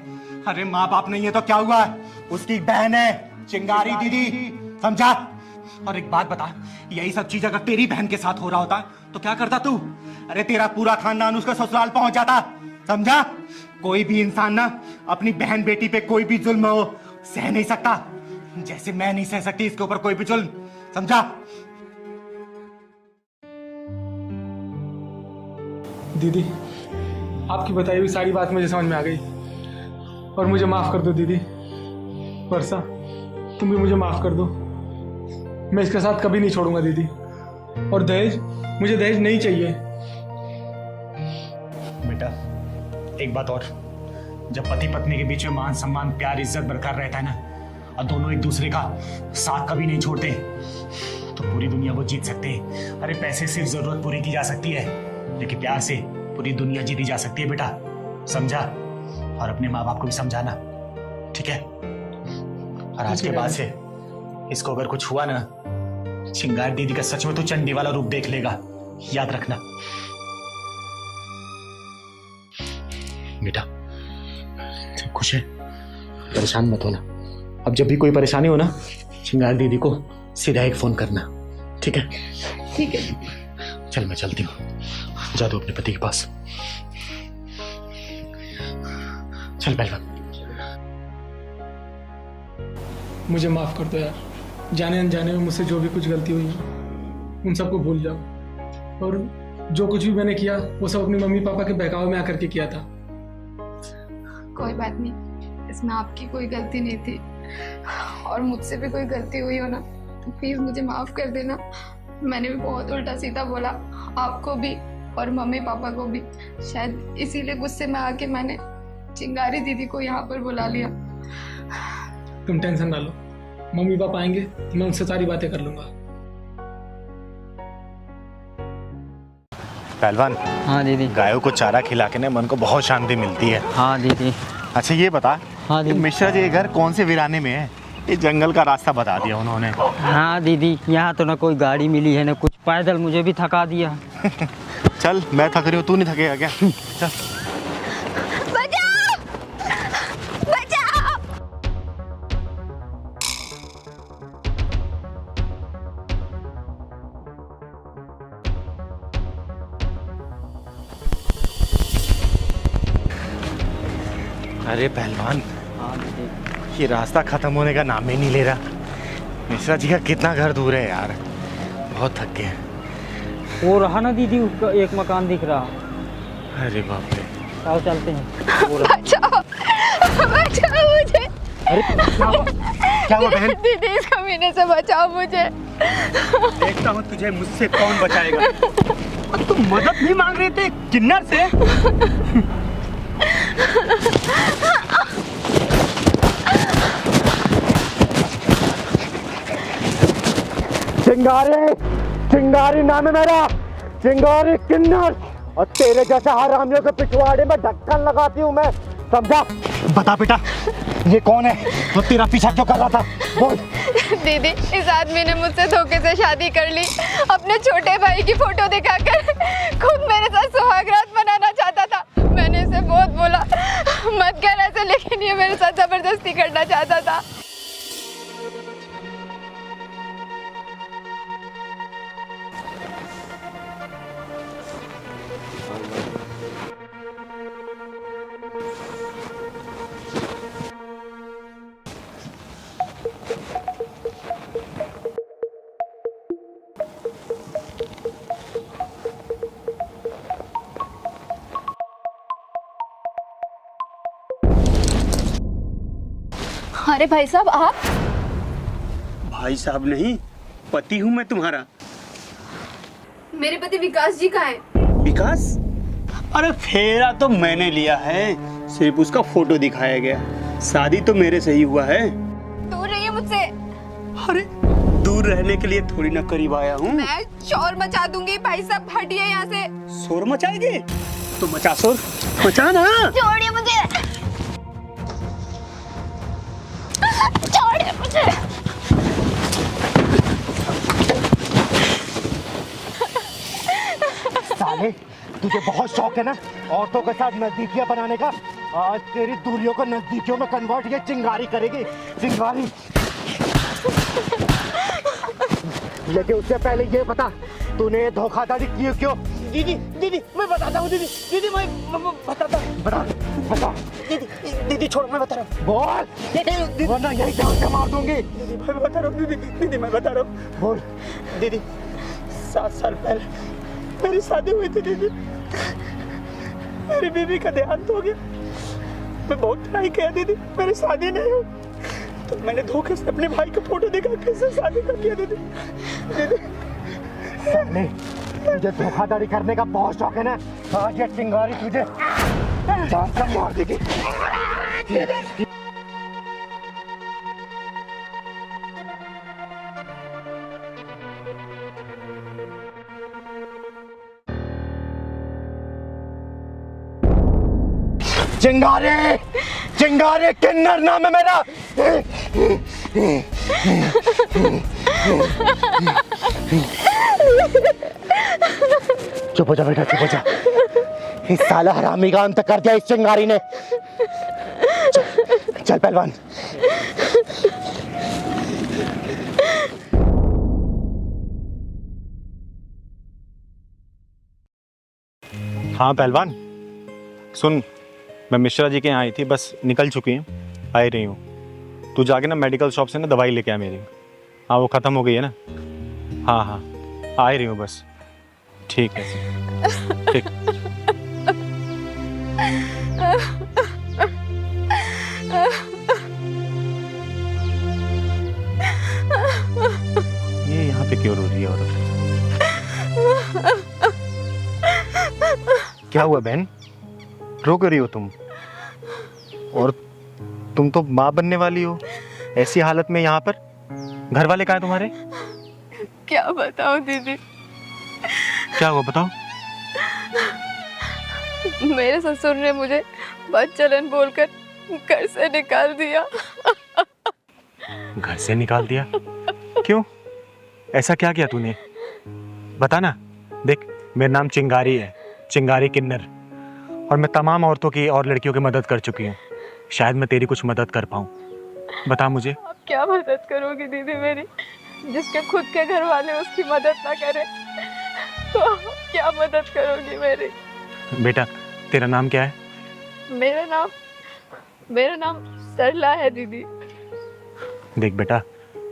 अरे माँ बाप नहीं है तो क्या हुआ, उसकी बहन है चिंगारी दीदी, समझा? और एक बात बता, यही सब चीज अगर तेरी बहन के साथ हो रहा होता तो क्या करता तू? अरे तेरा पूरा खानदान उसका ससुराल पहुंच जाता, समझा? कोई भी इंसान ना अपनी बहन बेटी पे कोई भी जुल्म हो सह नहीं सकता, जैसे मैं नहीं सह सकती इसके ऊपर कोई भी जुल्म, समझा? दीदी आपकी बताई हुई सारी बात मुझे समझ में आ गई, और मुझे माफ कर दो दीदी। वर्षा तुम भी मुझे माफ कर दो, मैं इसके साथ कभी नहीं छोड़ूंगा दीदी। और दहेज, मुझे दहेज नहीं चाहिए। बेटा एक बात और, जब पति पत्नी के बीच में मान सम्मान प्यार इज्जत बरकरार रहता है ना, और दोनों एक दूसरे का साथ कभी नहीं छोड़ते, तो पूरी दुनिया वो जीत सकते हैं। अरे पैसे से जरूरत पूरी की जा सकती है, लेकिन प्यार से पूरी दुनिया जीती जा सकती है बेटा, समझा? और अपने माँ बाप को भी समझाना, ठीक है? और आज के बाद से इसको अगर कुछ हुआ ना, चिंगारी दीदी का सच में तो चंडी वाला रूप देख लेगा, याद रखना। बेटा तुम खुश है, परेशान मत होना। अब जब भी कोई परेशानी हो ना, चिंगारी दीदी को सीधा एक फोन करना, ठीक है? ठीक है। चल मैं चलती हूँ, जा दो अपने पति के पास। चल पहलवान। मुझे माफ कर दो यार, जाने अनजाने में मुझसे जो भी कुछ गलती हुई है उन सबको भूल जाओ, और जो कुछ भी मैंने किया वो सब अपनी मम्मी पापा के बहकावे में आकर के किया था। कोई बात नहीं, इसमें आपकी कोई गलती नहीं थी, और मुझसे भी कोई गलती हुई हो ना तो प्लीज मुझे माफ कर देना। मैंने भी बहुत उल्टा सीधा बोला आपको भी और मम्मी पापा को भी, शायद इसीलिए गुस्से में आके मैंने चिंगारी दीदी को यहाँ पर बुला लिया। तुम टेंशन ना लो, मम्मी पापा आएंगे तो मैं उनसे सारी बातें कर लूंगा। पहलवान, हाँ दीदी। गायों को चारा खिला के ना मन को बहुत शांति मिलती है। हाँ दीदी। अच्छा ये बता, हाँ दीदी। मिश्रा जी घर कौन से वीराने में है? ये जंगल का रास्ता बता दिया उन्होंने। हाँ दीदी, यहाँ तो ना कोई गाड़ी मिली है ना कुछ, पैदल मुझे भी थका दिया। चल, मैं थक रही हूँ, तू नहीं थकेगा क्या? चल। बचाओ! बचाओ! अरे पहलवान, ये रास्ता खत्म होने का नाम ही नहीं ले रहा। मिश्रा जी का कितना घर दूर है यार, बहुत थक गए। वो रहा ना दीदी, उसका एक मकान दिख रहा। अरे बाप रे। आओ चलते हैं। बचाओ! बचाओ मुझे! अरे क्या हुआ बहन? दीदी, इस कमीने से बचाओ मुझे। देखता हूँ तुझे मुझसे कौन बचाएगा। तुम मदद नहीं मांग रहे थे किन्नर से? चिंगारी, चिंगारी नाम है मेरा, चिंगारी किन्नर। और तेरे जैसे हरामियों के पिछवाड़े में ढक्कन लगाती हूँ मैं, समझा? बता बेटा, ये कौन है जो तेरा पीछा क्यों कर रहा था? बोल। दीदी, इस आदमी ने मुझसे धोखे से शादी कर ली, अपने छोटे भाई की फोटो दिखाकर खुद मेरे साथ सुहागरात मनाना चाहता था। मैंने इसे बहुत बोला मत कर ऐसे, लेकिन ये मेरे साथ जबरदस्ती करना चाहता था। अरे भाई साहब, आप? भाई साहब नहीं, पति हूँ मैं तुम्हारा। मेरे पति विकास जी कहाँ है? विकास? अरे फेरा तो मैंने लिया है, सिर्फ उसका फोटो दिखाया गया। शादी तो मेरे से ही हुआ है। दूर रहिए मुझसे। अरे दूर रहने के लिए थोड़ी ना करीब आया हूँ। मैं शोर मचा दूंगी। भाई साहब हटिए यहाँ से। शोर मचाएगी तो मचा, शोर मचा ना। छोड़िए मुझे, छोड़िए मुझे। साले, तुझे बहुत शौक है ना औरतों के साथ नजदीकियां बनाने का। आज तेरी दूरियों को नजदीकियों में कन्वर्ट ये चिंगारी करेगी, चिंगारी। लेकिन उससे पहले ये बता, तूने धोखाधड़ी की क्यों? दीदी, दीदी मैं बताता हूँ। दीदी, दीदी मैं बताता हूँ। बता। दीदी, दीदी छोड़, मैं बता रहा हूँ। बोल, दीदी, वरना यही जान से मार दूंगी। दीदी मैं बता रहा हूँ। दीदी, दीदी मैं बता रहा हूँ। बोल। दीदी, 7 साल पहले मेरी शादी हुई थी दीदी। मेरी बीवी का देहांत हो गया। मैं बहुत ट्राई किया दीदी, मेरी शादी नहीं हुई। तो मैंने धोखे से अपने भाई का फोटो देखा, कैसे शादी कर लिया दीदी। दीदी साले, तुझे धोखाधड़ी करने का बहुत शौक है ना। आज ये चिंगारी तुझे जान से मार देगी। चिंगारी, चिंगारी किन्नर नाम है मेरा। चुप हो जा बेटा, चुप हो जा। इस साला हरामी का अंत कर दिया इस चिंगारी ने। चल पहलवान। हाँ पहलवान, सुन, मैं मिश्रा जी के यहाँ आई थी, बस निकल चुकी हैं, आ ही रही हूँ। तू जाके ना मेडिकल शॉप से ना दवाई लेके आ मेरी। हाँ वो ख़त्म हो गई है ना। हाँ हाँ, आ ही रही हूँ बस। ठीक है, ठीक। ये यहाँ पे क्यों रो रही है औरत? क्या हुआ बहन, रो क्यों रही हो तुम? और तुम तो माँ बनने वाली हो, ऐसी हालत में यहाँ पर? घर वाले कहाँ हैं तुम्हारे? क्या बताऊं दीदी, क्या हुआ बताओ। मेरे ससुर ने मुझे बदचलन बोलकर घर से निकाल दिया। घर से निकाल दिया? क्यों? ऐसा क्या किया तूने? बता ना। देख, मेरा नाम चिंगारी है, चिंगारी किन्नर, और मैं तमाम औरतों की और लड़कियों की मदद कर चुकी हूँ। शायद मैं तेरी कुछ मदद कर पाऊँ। बता मुझे। आप क्या मदद करोगी दीदी मेरी? जिसके खुद के घर वाले उसकी मदद ना करें तो आप क्या मदद करोगी मेरी? बेटा, तेरा नाम क्या है? मेरा नाम सरला है दीदी। देख बेटा,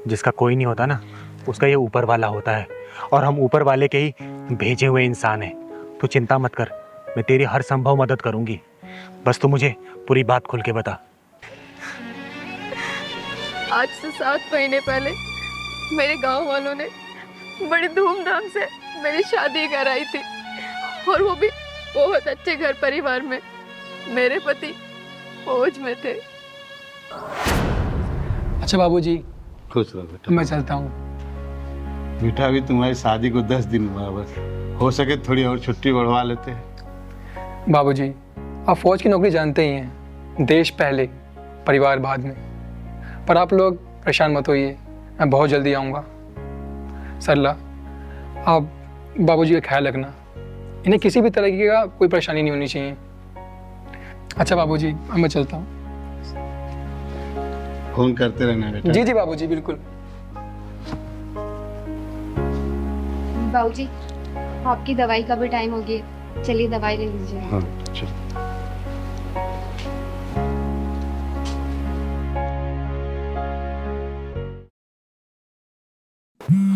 जिसका कोई नहीं होता ना, उसका ये ऊपर वाला होता है, और हम ऊपर वाले के ही भेजे हुए इंसान हैं। तू चिंता मत कर, मैं तेरी हर संभव मदद करूंगी। बस तू मुझे पूरी बात खुल के बता। आज से 7 महीने पहले मेरे गांव वालों ने बड़ी धूमधाम से मेरी शादी कराई थी, और वो भी बहुत अच्छे घर परिवार में। मेरे पति फौज में थे। अच्छा बाबूजी, खुश रहो बेटा। मैं चलता हूँ। बेटा, अभी तुम्हारी शादी को 10 दिन हुआ, बस हो सके थोड़ी और छुट्टी बढ़वा लेते हैं। बाबूजी, आप फौज की नौकरी जानते ही हैं, देश पहले परिवार बाद में। पर आप लोग परेशान मत होइए, मैं बहुत जल्दी आऊँगा। सरला, आप बाबूजी का ख्याल रखना, इन्हें किसी भी तरीके का कोई परेशानी नहीं होनी चाहिए। अच्छा बाबूजी, अब मैं चलता हूँ। फोन करते रहना बेटा। जी जी बाबूजी, बिल्कुल। बाबूजी, आपकी दवाई का भी टाइम हो गया, चलिए दवाई ले लीजिए। हाँ, चलो।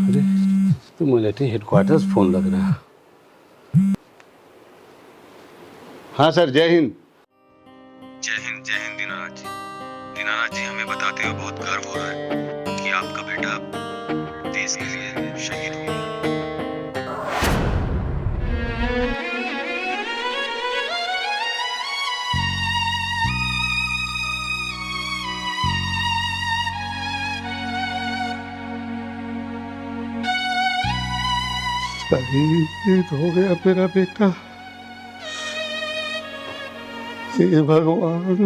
अरे, तो मिलिट्री हेडक्वार्टर्स फोन लग रहा है। हाँ सर, जय हिंद। जय हिंद दीनानाथ जी। दीनानाथ जी, हमें बताते हुए बहुत गर्व हो रहा है कि आपका बेटा देश के लिए शहीद हो गया। शहीद हो गया मेरा बेटा। हे भगवान,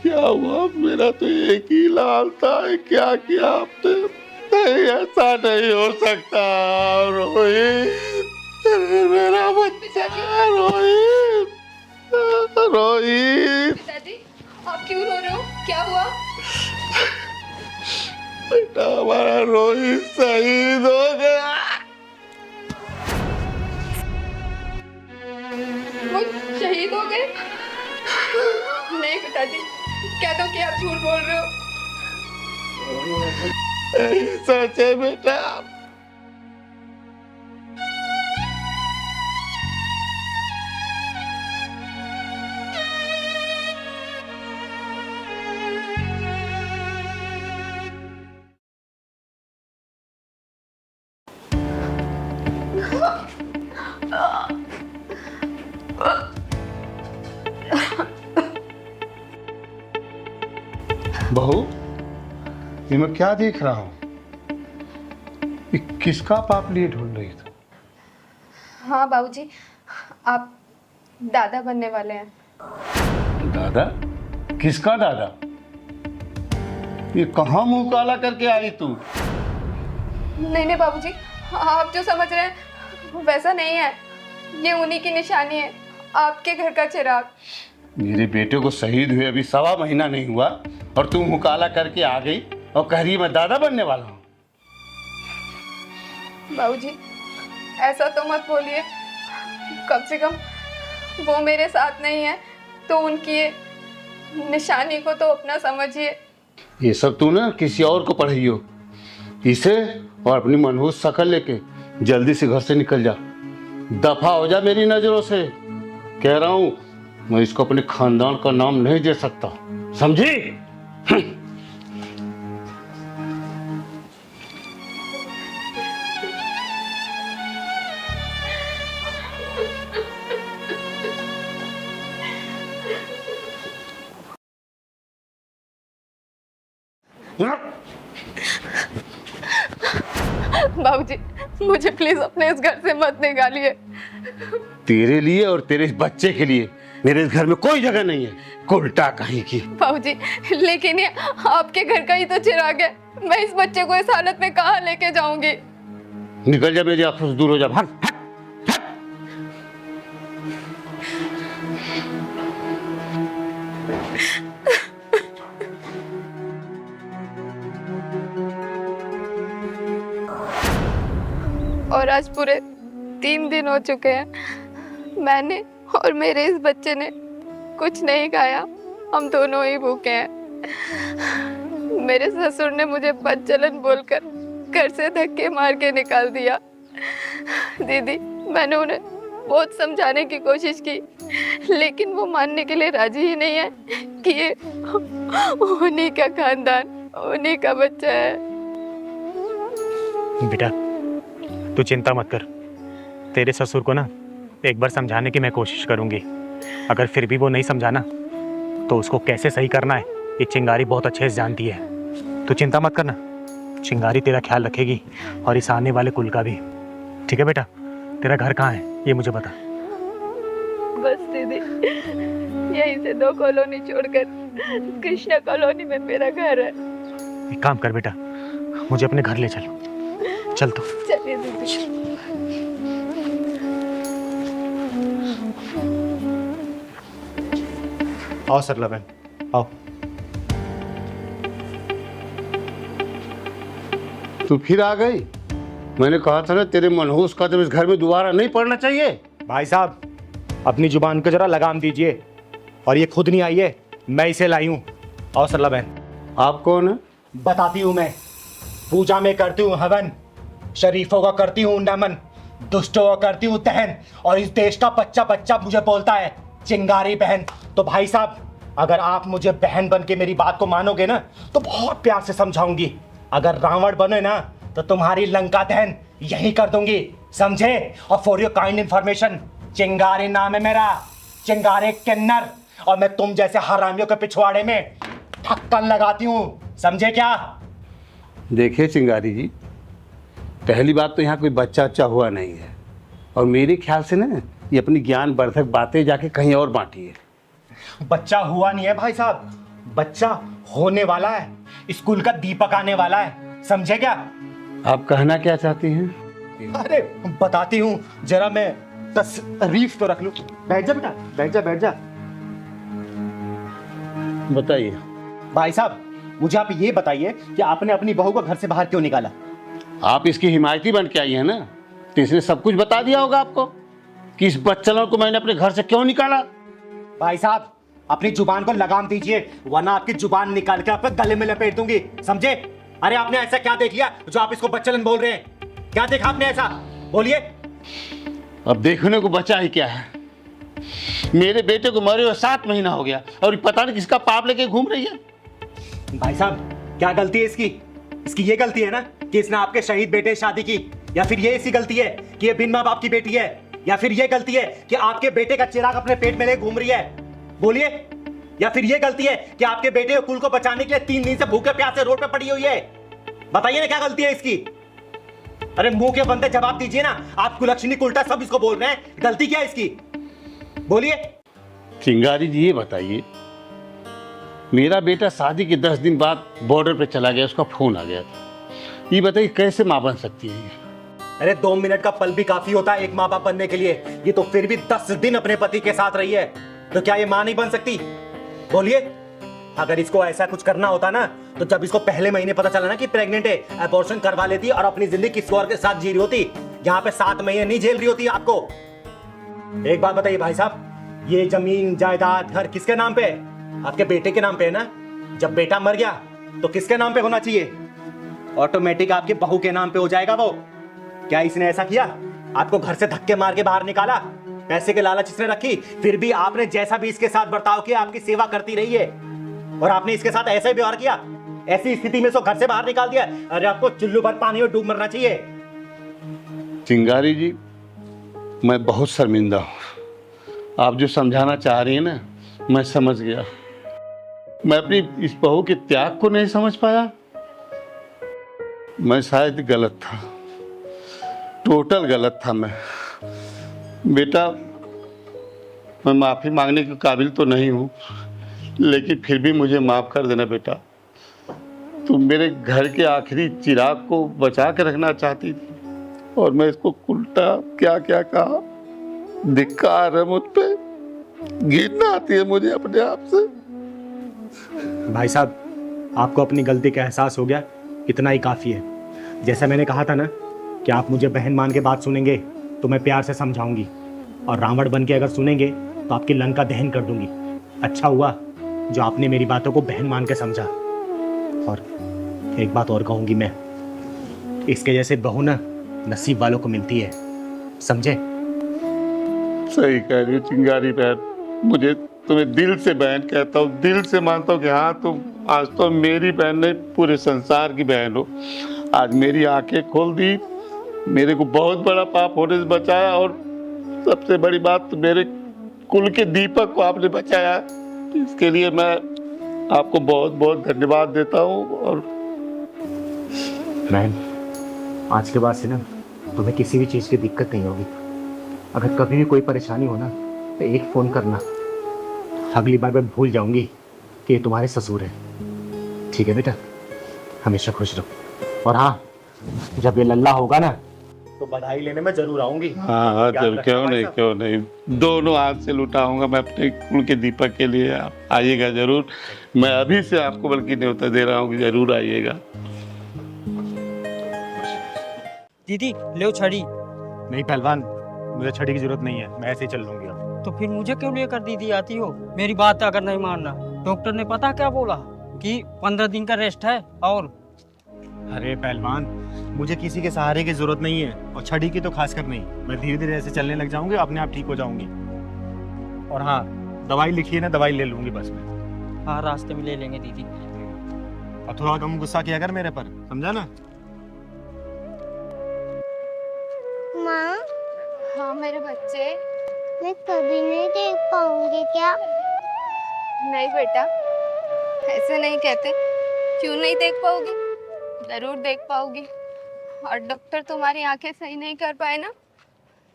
क्या हुआ? मेरा तो एक ही लाल था, क्या किया आपने? नहीं, ऐसा नहीं हो सकता। रोहित, मेरा बच्चा रोहित, रोहित। पिताजी, आप क्यों रो रहे हो? क्या हुआ? बेटा, हमारा रोहित शहीद हो गया। वो शहीद हो गए? नहीं पिताजी, कह दो कि आप झूठ बोल रहे हो। सच है बेटा। बहू, ये मैं क्या देख रहा हूँ? ये किसका पाप लिए ढूंढ रही थी? हाँ बाबूजी, आप दादा बनने वाले हैं। दादा? किसका दादा? ये कहाँ मुंह काला करके आई तू? नहीं बाबूजी, आप जो समझ रहे हैं वैसा नहीं है। ये उन्हीं की निशानी है, आपके घर का चिराग। मेरे बेटे को शहीद हुए अभी 1.25 महीना नहीं हुआ और तू मुंह काला करके आ गई और कह रही मैं दादा बनने वाला हूँ। बाबूजी, ऐसा तो मत बोलिए। कम से कम वो मेरे साथ नहीं है तो उनकी ये निशानी को तो अपना समझिए। ये सब तू ना किसी और को पढ़ाइयो। इसे और अपनी मनहूस शक्ल लेके जल्दी से घर से निकल जा, दफा हो जा मेरी नजरों से। कह रहा हूँ, मैं इसको अपने खानदान का नाम नहीं दे सकता, समझी? बाबूजी, मुझे प्लीज अपने इस घर से मत निकालिए। तेरे लिए और तेरे बच्चे के लिए मेरे इस घर में कोई जगह नहीं है, उल्टा कहीं की। बाबूजी, लेकिन ये आपके घर का ही तो चिराग है। मैं इस बच्चे को इस हालत में कहाँ लेके जाऊंगी? निकल जा मेरे आंखों से दूर हो जा, भाग। और आज पूरे 3 दिन हो चुके हैं, मैंने और मेरे इस बच्चे ने कुछ नहीं खाया। हम दोनों ही भूखे हैं। मेरे ससुर ने मुझे बदचलन बोलकर घर से धक्के मार के निकाल दिया। दीदी, मैंने उन्हें बहुत समझाने की कोशिश की, लेकिन वो मानने के लिए राजी ही नहीं है कि ये उन्हीं का खानदान, उन्हीं का बच्चा है। बेटा तू चिंता मत कर, तेरे ससुर को ना एक बार समझाने की मैं कोशिश करूंगी। अगर फिर भी वो नहीं समझाना तो उसको कैसे सही करना है ये चिंगारी बहुत अच्छे से जानती है। तू चिंता मत करना, चिंगारी तेरा ख्याल रखेगी और इस आने वाले कुल का भी। ठीक है बेटा, तेरा घर कहाँ है ये मुझे बता। बस दीदी, यहीं से 2 कॉलोनी छोड़कर कृष्णा कॉलोनी में मेरा घर है। एक काम कर बेटा, मुझे अपने घर ले चल। चल तो। चलिए दीदी। आओ सरला बहन, आओ। तू फिर आ गई? मैंने कहा था ना तेरे मनहूस कदम इस घर में दोबारा नहीं पड़ना चाहिए। भाई साहब, अपनी जुबान को जरा लगाम दीजिए। और ये खुद नहीं आई है, मैं इसे लाई हूँ। आओ सरला बहन। आप कौन है? बताती हूँ मैं। पूजा में करती हूँ हवन, शरीफों का करती हूँ नमन, दुष्टों का करती हूँ दहन, और इस देश का बच्चा बच्चा मुझे बोलता है चिंगारी बहन। तो भाई साहब, अगर आप मुझे बहन बन के मेरी बात को मानोगे ना तो बहुत प्यार से समझाऊंगी। अगर रावण बने ना तो तुम्हारी लंका दहन यही कर दूंगी, समझे? और फॉर योर काइंड इंफॉर्मेशन, चिंगारी नाम है मेरा, चिंगारी किन्नर। और मैं तुम जैसे हरामियों के पिछवाड़े में ढक्कन लगाती हूँ, समझे क्या? देखिए चिंगारी जी, पहली बात तो यहाँ कोई बच्चा हुआ नहीं है, और मेरे ख्याल से ना ये अपनी ज्ञान वर्धक बातें जाके कहीं और बांटी है। बच्चा हुआ नहीं है भाई साहब, बच्चा होने वाला है। स्कूल का दीपक आने वाला है, समझे क्या? आप कहना क्या चाहती हैं? अरे बताती हूँ, जरा मैं तशरीफ तो रख लूं। बैठ जा बेटा, बैठ जा, बैठ जा। बताइए भाई साहब, मुझे आप ये बताइए कि आपने अपनी बहू को घर से बाहर क्यों निकाला? आप इसकी हिमायती बन के आई है ना, तो इसने सब कुछ बता दिया होगा आपको कि इस बच्चलों को मैंने अपने घर से क्यों निकाला। भाई साहब, अपनी जुबान को लगाम दीजिए, वरना आपकी जुबान निकाल के आपके गले में लपेट दूंगी, समझे? अरे आपने ऐसा क्या देख लिया जो आप इसको बच्चलन बोल रहे हैं? क्या देखा आपने ऐसा? बोलिए। अब देखने को बचा ही क्या है? मेरे बेटे को मरे हुए 7 महीना हो गया और पता नहीं किसका पाप लेके घूम रही है। भाई साहब, क्या गलती है इसकी? इसकी ये गलती है ना कि इसने आपके शहीद बेटे से शादी की, या फिर ये इसकी गलती है कि ये बिन माँ बाप की बेटी है, या फिर ये गलती है कि आपके बेटे का चिराग अपने पेट में ले घूम रही है? बोलिए। या फिर ये गलती है कि आपके बेटे कुल को बचाने के लिए 3 दिन से भूखे प्यासे रोड पे पड़ी हुई है? बताइए ना, क्या गलती है इसकी? अरे मुंह के बंदे जवाब दीजिए ना। आप कुलक्षणी उल्टा सब इसको बोल रहे हैं, गलती क्या है इसकी? बोलिए। चिंगारी जी ये बताइए, मेरा बेटा शादी के 10 दिन बाद बॉर्डर पे चला गया, उसका फोन आ गया था। ये बताइए कैसे माँ बन सकती है? अरे 2 मिनट का पल भी काफी होता है एक माँ बाप बनने के लिए। ये तो फिर भी 10 दिन अपने पति के साथ रही है, तो क्या ये माँ नहीं बन सकती? बोलिए। अगर इसको ऐसा कुछ करना होता ना, तो जब इसको पहले महीने पता चला ना कि प्रेग्नेंट है, अबॉर्शन करवा लेती और अपनी जिंदगी किसी और के साथ जी रही होती। यहाँ पे 7 महीने नहीं झेल रही होती आपको। एक बात बताइए भाई साहब, ये जमीन जायदाद घर किसके नाम पे है? आपके बेटे के नाम पे है ना? जब बेटा मर गया तो किसके नाम पे होना चाहिए? ऑटोमेटिक आपके बहू के नाम पे हो जाएगा वो। क्या इसने ऐसा किया? आपको घर से धक्के मार के बाहर निकाला, पैसे के लालच इसने रखी, फिर भी आपने जैसा भी इसके साथ बर्ताव किया, आपकी सेवा करती रही है, और आपने इसके साथ ऐसा ही व्यवहार किया। ऐसी स्थिति में इसको घर से बाहर निकाल दिया। अरे आपको चुल्लू भर पानी में डूब मरना चाहिए। चिंगारी जी, मैं बहुत शर्मिंदा हूँ। आप जो समझाना चाह रही हैं ना, मैं समझ गया। मैं अपनी इस बहू के त्याग को नहीं समझ पाया। मैं शायद गलत था, टोटल गलत था मैं। बेटा, मैं माफ़ी मांगने के काबिल तो नहीं हूँ, लेकिन फिर भी मुझे माफ़ कर देना बेटा। तुम मेरे घर के आखिरी चिराग को बचा के रखना चाहती थी और मैं इसको उल्टा क्या क्या कहा। धिक्कार है मुझ पे, घृणा आती है मुझे अपने आप से। भाई साहब, आपको अपनी गलती का एहसास हो गया, इतना ही काफ़ी है। जैसा मैंने कहा था ना कि आप मुझे बहन मान के बात सुनेंगे तो मैं प्यार से समझाऊंगी, और रावण बन के अगर सुनेंगे तो आपकी लंका दहन कर दूंगी। अच्छा हुआ जो आपने मेरी बातों को बहन मान के समझा। और एक बात और कहूँगी मैं, इसके जैसे बहू ना नसीब वालों को मिलती है, समझे? सही कह रही हो चिंगारी बहन, मुझे तुम्हें दिल से बहन कहता हूँ, दिल से मानता हूँ कि हाँ तुम आज तो मेरी बहन नहीं पूरे संसार की बहन हो। आज मेरी आंखें खोल दी, मेरे को बहुत बड़ा पाप होने से बचाया, और सबसे बड़ी बात तो मेरे कुल के दीपक को आपने बचाया। इसके लिए मैं आपको बहुत बहुत धन्यवाद देता हूँ। और बहन, आज के बाद से ना तुम्हें किसी भी चीज़ की दिक्कत नहीं होगी। अगर कभी भी कोई परेशानी हो ना तो एक फ़ोन करना, अगली बार मैं भूल जाऊंगी कि ये तुम्हारे ससुर है। ठीक है बेटा, हमेशा खुश रहो। और हाँ, जब ये लल्ला होगा ना तो बधाई लेने में जरूर आऊंगी। हाँ जब, क्यों नहीं, दोनों हाथ से लुटाऊंगा मैं अपने कुल के दीपक के लिए। आप आइएगा जरूर, मैं अभी से आपको बल्कि न्योता दे रहा हूँ कि जरूर आइएगा। दीदी ले छड़ी। नहीं पहलवान, मुझे छड़ी की जरूरत नहीं है, मैं ऐसे ही चल लूंगी अब। तो फिर मुझे क्यों लेकर दीदी आती हो? मेरी बात अगर नहीं मानना, डॉक्टर ने पता क्या बोला कि 15 दिन का रेस्ट है। और अरे पहलवान, मुझे किसी के सहारे की जरूरत नहीं है, और छड़ी की तो खासकर नहीं। मैं धीरे धीरे ऐसे चलने लग जाऊंगी, अपने आप ठीक हो जाऊंगी। और हाँ, दवाई लिखी है ना, दवाई ले लूंगी बस मैं। हाँ, रास्ते में ले लेंगे दीदी। और थोड़ा कम गुस्सा किया कर मेरे पर, समझा ना? माँ, हाँ मेरे बच्चे। मैं कभी नहीं देख पाऊंगी क्या? नहीं बेटा, ऐसे नहीं कहते। क्यों नहीं देख पाओगी? जरूर देख पाओगी। और डॉक्टर तुम्हारी आंखें सही नहीं कर पाए ना,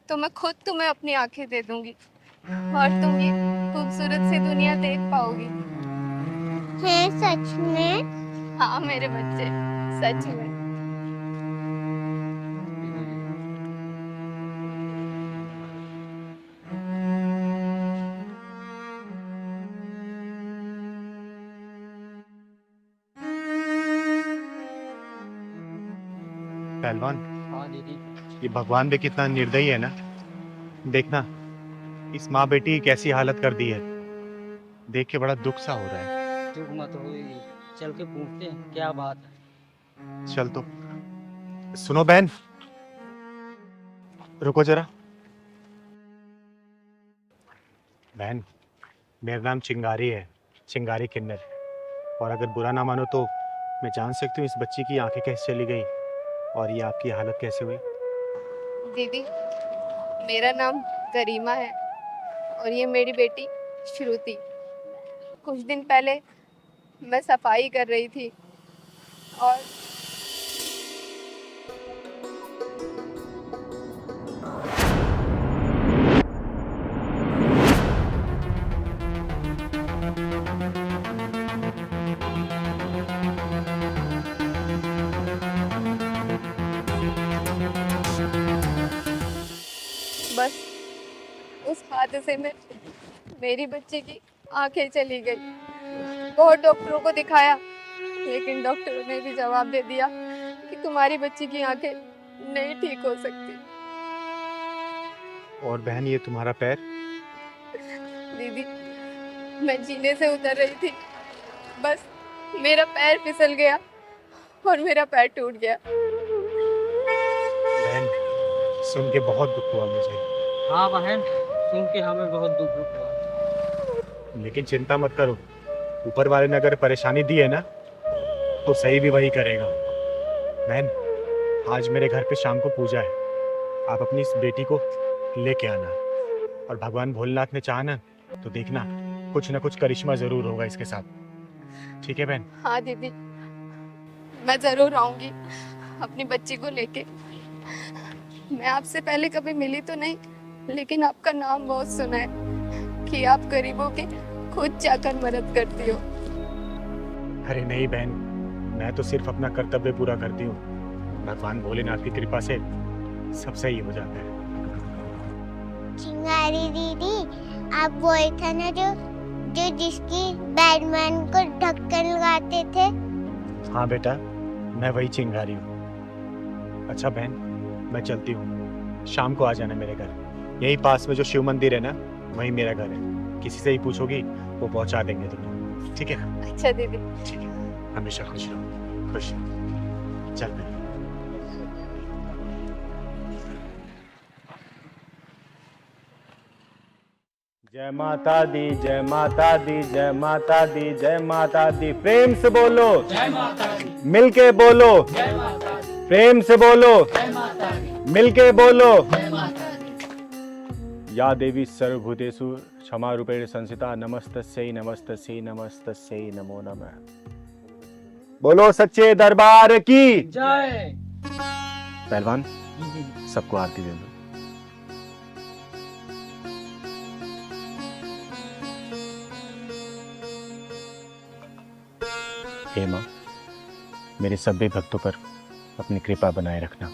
तो मैं खुद तुम्हें अपनी आंखें दे दूंगी, और तुम ये खूबसूरत सी दुनिया देख पाओगी। है सच में? हाँ मेरे बच्चे, सच में। पहलवान, हाँ दीदी। ये भगवान भी कितना निर्दयी है ना। देखना इस माँ बेटी की कैसी हालत कर दी है, देख के बड़ा दुख सा हो रहा है। दुख मत हो, चल के पूछते हैं क्या बात है। चल तो। सुनो बहन, रुको जरा। बहन, मेरा नाम चिंगारी है, चिंगारी किन्नर। और अगर बुरा ना मानो तो मैं जान सकती हूँ इस बच्ची की आंखें कैसे चली गई और ये आपकी हालत कैसे हुई? दीदी, मेरा नाम गरिमा है और ये मेरी बेटी श्रुति। कुछ दिन पहले मैं सफाई कर रही थी और बस उस हादसे में मेरी बच्ची की आंखें चली गई। बहुत डॉक्टरों को दिखाया, लेकिन डॉक्टरों ने भी जवाब दे दिया कि तुम्हारी बच्ची की आंखें नहीं ठीक हो सकती। और बहन, ये तुम्हारा पैर? दीदी, मैं जीने से उतर रही थी, बस मेरा पैर फिसल गया और मेरा पैर टूट गया। बहन, सुन के बहुत दुख हुआ मुझे। हाँ बहन, सुन के हमें बहुत दुख हुआ। लेकिन चिंता मत करो, ऊपर वाले ने अगर परेशानी दी है ना तो सही भी वही करेगा। बहन, आज मेरे घर पे शाम को पूजा है, आप अपनी इस बेटी को लेके आना, और भगवान भोलेनाथ ने चाहा ना तो देखना कुछ ना कुछ करिश्मा जरूर होगा इसके साथ। ठीक है बहन? हाँ दीदी, मैं जरूर आऊंगी अपनी बच्ची को लेके। मैं आपसे पहले कभी मिली तो नहीं, लेकिन आपका नाम बहुत सुना है कि आप गरीबों की खुद जाकर मदद करती हो। अरे नहीं बहन, मैं तो सिर्फ अपना कर्तव्य पूरा करती हूँ। भगवान भोलेनाथ की कृपा से सब सही हो जाता है। चिंगारी दीदी, आप वही था ना जो जिसकी बैटमैन को ढक्कन लगाते थे? हाँ बेटा, मैं वही चिंगारी हूँ। अच्छा बहन, मैं चलती हूँ। शाम को आ जाना मेरे घर। यही पास में जो शिव मंदिर है ना, वही मेरा घर है। किसी से ही पूछोगी, वो पहुँचा देंगे तुम्हें। ठीक है? अच्छा दीदी। ठीक है, हमेशा खुश रहो। खुश रहो। चल बहन। जय माता दी, जय माता दी, जय माता दी, जय माता दी। प्रेम से बोलो जय माता दी। मिलके बोलो जय माता दी। प्रेम से बोलो जय माता दी। मिलके बोलो जय माता दी। या देवी सर्वभूतेषु क्षमा रूपेण संस्थिता, नमस्तस्यै नमस्तस्यै नमस्तस्यै नमो नमः। बोलो सच्चे दरबार की जय। पहलवान, सबको आरती दे दो। हे माँ, मेरे सभी भक्तों पर अपनी कृपा बनाए रखना।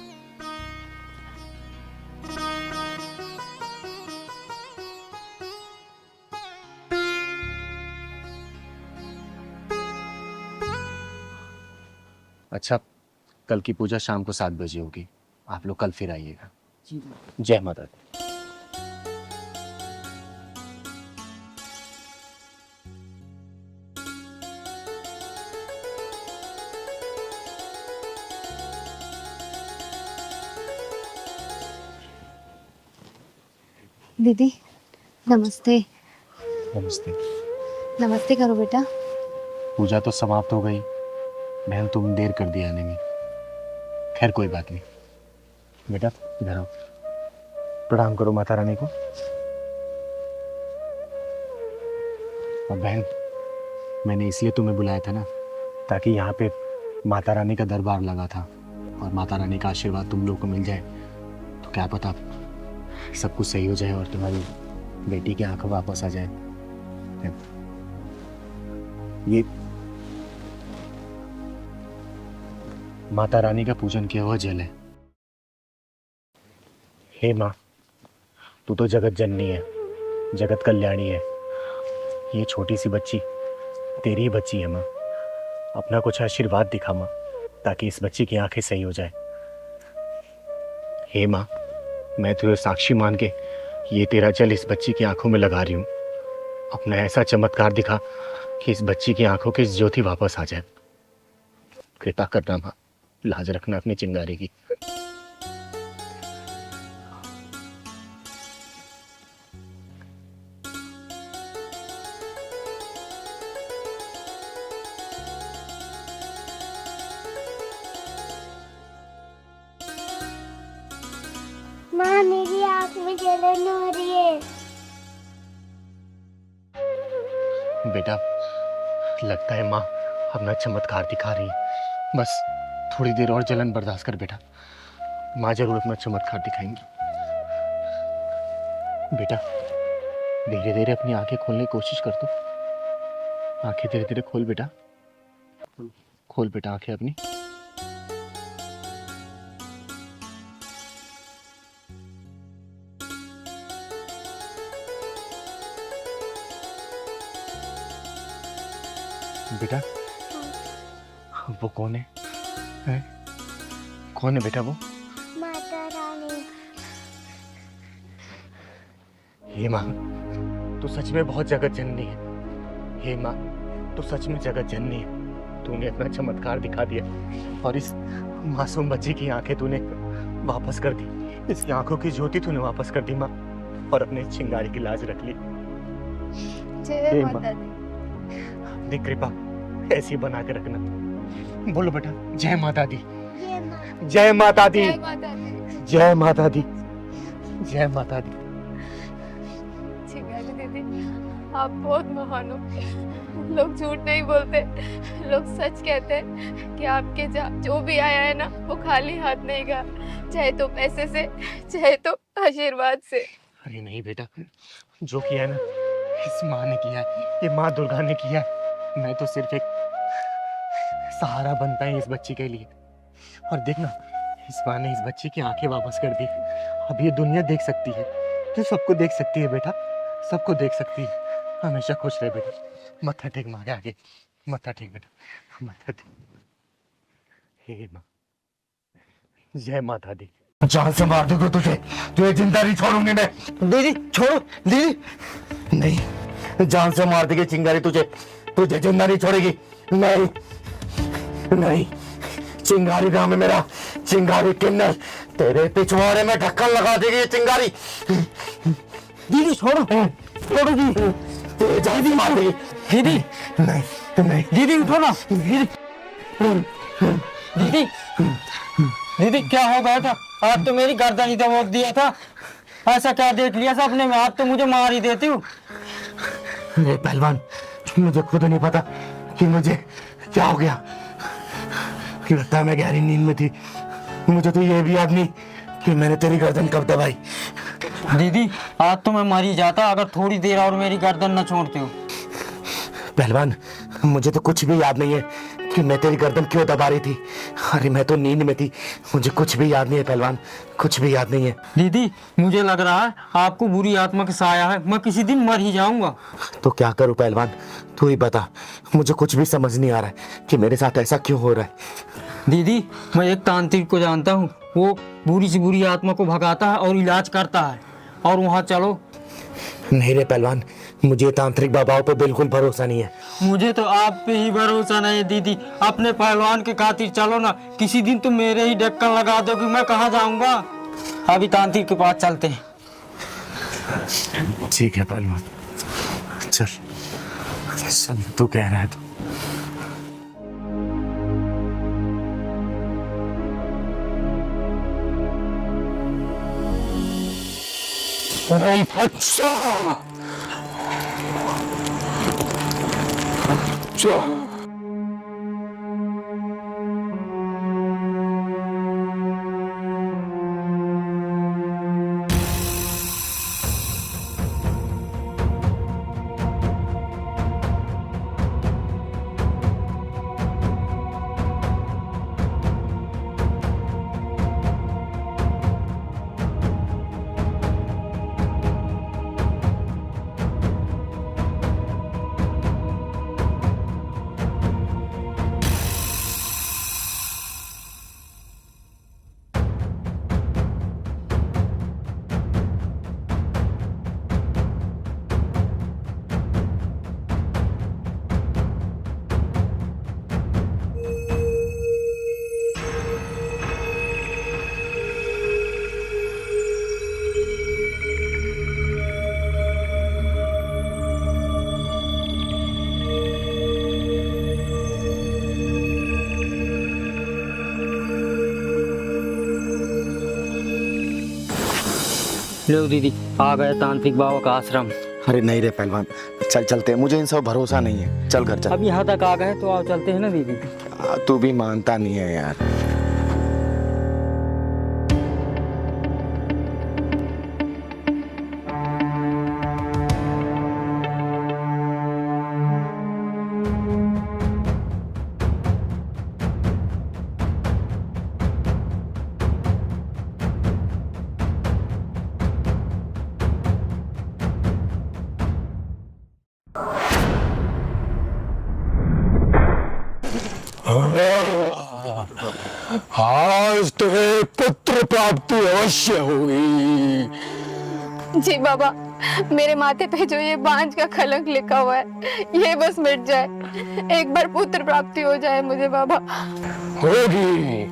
अच्छा, कल की पूजा शाम को 7 बजे होगी। आप लोग कल फिर आइएगा। जय माता दी। दीदी नमस्ते। नमस्ते। नमस्ते करो बेटा। पूजा तो समाप्त हो गई। बहन, तुम देर कर दी आने में। खैर कोई बात नहीं। बेटा इधर आओ, प्रणाम करो माता रानी को। और बहन, मैंने इसलिए तुम्हें बुलाया था ना, ताकि यहाँ पे माता रानी का दरबार लगा था और माता रानी का आशीर्वाद तुम लोग को मिल जाए तो क्या पता सब कुछ सही हो जाए और तुम्हारी बेटी की आंखें वापस आ जाए। ये माता रानी का पूजन किया हुआ जल है। हे माँ, तू तो जगत जननी है, जगत कल्याणी है। ये छोटी सी बच्ची तेरी ही बच्ची है माँ। अपना कुछ आशीर्वाद दिखा माँ, ताकि इस बच्ची की आंखें सही हो जाए। हे माँ, मैं तुझे साक्षी मान के ये तेरा जल इस बच्ची की आंखों में लगा रही हूँ। अपना ऐसा चमत्कार दिखा कि इस बच्ची की आंखों की ज्योति वापस आ जाए। कृपा करना माँ, लाज रखना अपनी चिंगारी की। माँ, मेरी आँख में जलन हो रही है। बेटा, लगता है माँ अपना चमत्कार दिखा रही है। बस थोड़ी देर और जलन बर्दाश्त कर बेटा, माँ जरूर अपना चमत्कार दिखाएंगी। बेटा धीरे धीरे अपनी आंखें खोलने की कोशिश कर दो। आंखें धीरे धीरे खोल बेटा, खोल बेटा आंखें अपनी। बेटा वो कौन है? हैं? कौन है बेटा वो? माता रानी। हे माँ, तू सच में बहुत जगत जननी है। हे माँ, तू सच में जगत जननी है। तूने अपना चमत्कार दिखा दिया और इस मासूम बच्ची की आंखें तूने वापस कर दी। इसकी आंखों की ज्योति तूने वापस कर दी माँ, और अपने चिंगारी की लाज रख ली। जय माता दी। अपनी कृपा ऐसी बना के रखना। बोलो बेटा, जय माता दी। जय माता दी। जय माता दी। जय माता दी। जय माता दी। चिंगारी दीदी, आप बहुत महान हो। लोग झूठ नहीं बोलते, लोग सच कहते हैं कि आपके जो भी आया है ना, वो खाली हाथ नहीं गया, चाहे तो पैसे से, चाहे तो आशीर्वाद से। अरे नहीं बेटा, जो किया है ना इस माँ ने किया है, ये माँ दुर्गा ने किया है। मैं तो सिर्फ एक सहारा बनता है इस बच्ची के लिए। और देखना, इस माँ ने इस बच्ची की आंखें वापस कर दी। अब ये दुनिया देख सकती है, तो सबको देख सकती है बेटा, सबको देख सकती है। हमेशा खुश रहे बेटा। मत्था टेक माँ के आगे, मत्था टेक बेटा, मत्था टेक। हे माँ, जय माता दी। जान से मार दूंगा तुझे, तुझे जिंदा नहीं छोड़ूंगी मैं। दीदी छोड़ो, दीदी नहीं, जान से मार देगी चिंगारी तुझे, तुझे जिंदा नहीं छोड़ेगी। नहीं नहीं, चिंगारी नाम है मेरा, चिंगारी किन्नर। तेरे पिछवाड़े में ढक्कन लगा देगी ये चिंगारी। दीदी छोड़ो, छोड़ो जी, तेरे जान से मार देगी। दीदी नहीं नहीं, दीदी उठो ना। दीदी दीदी क्या हो गया था? आप तो मेरी गर्दन ही दबोच दिया था। ऐसा क्या देख लिया सपने में? आप तो मुझे मार ही देती हो। अरे पहलवान, मुझे खुद नहीं पता कि मुझे क्या हो गया। लगता है मैं गहरी नींद में थी। मुझे तो ये भी याद नहीं कि मैंने तेरी गर्दन कब दबाई। दीदी आज तो मैं मर ही जाता अगर थोड़ी देर और मेरी गर्दन न छोड़ते हो। पहलवान, मुझे तो कुछ भी याद नहीं है कि मैं तेरी गर्दन क्यों दबा रही थी। अरे मैं तो नींद में थी, मुझे कुछ भी याद नहीं है पहलवान, कुछ भी याद नहीं है। दीदी मुझे लग रहा है आपको बुरी आत्मा का साया है, मैं किसी दिन मर ही जाऊंगा। तो क्या करूं पहलवान, तू ही बता। मुझे कुछ भी समझ नहीं आ रहा है कि मेरे साथ ऐसा क्यों हो रहा है। दीदी मैं एक तांत्रिक को जानता हूँ, वो बुरी से बुरी आत्मा को भगाता है और इलाज करता है, और वहाँ चलो। नहीं रे पहलवान, मुझे तांत्रिक बाबाओं पे बिल्कुल भरोसा नहीं है। मुझे तो आप पे ही भरोसा नहीं है दीदी। अपने पहलवान के खातिर चलो ना, किसी दिन तुम मेरे ही ढक्कन लगा दो कि मैं कहाँ जाऊंगा। अभी तांत्रिक के पास चलते हैं। ठीक है पहलवान, चल चल, तू कह रहा है तो। अच्छा लो दीदी आ गया तांत्रिक बाबा का आश्रम। अरे नहीं रे पहलवान, चल चलते हैं, मुझे इन सब भरोसा नहीं है। चल घर चल। अब यहाँ तक आ गए तो आओ चलते हैं ना दीदी। तू भी मानता नहीं है यार। आज तुम्हें पुत्र प्राप्ति अवश्य होगी। जी बाबा, मेरे माथे पे जो ये बांझ का कलंक लिखा हुआ है, ये बस मिट जाए। एक बार पुत्र प्राप्ति हो जाए मुझे बाबा। होगी,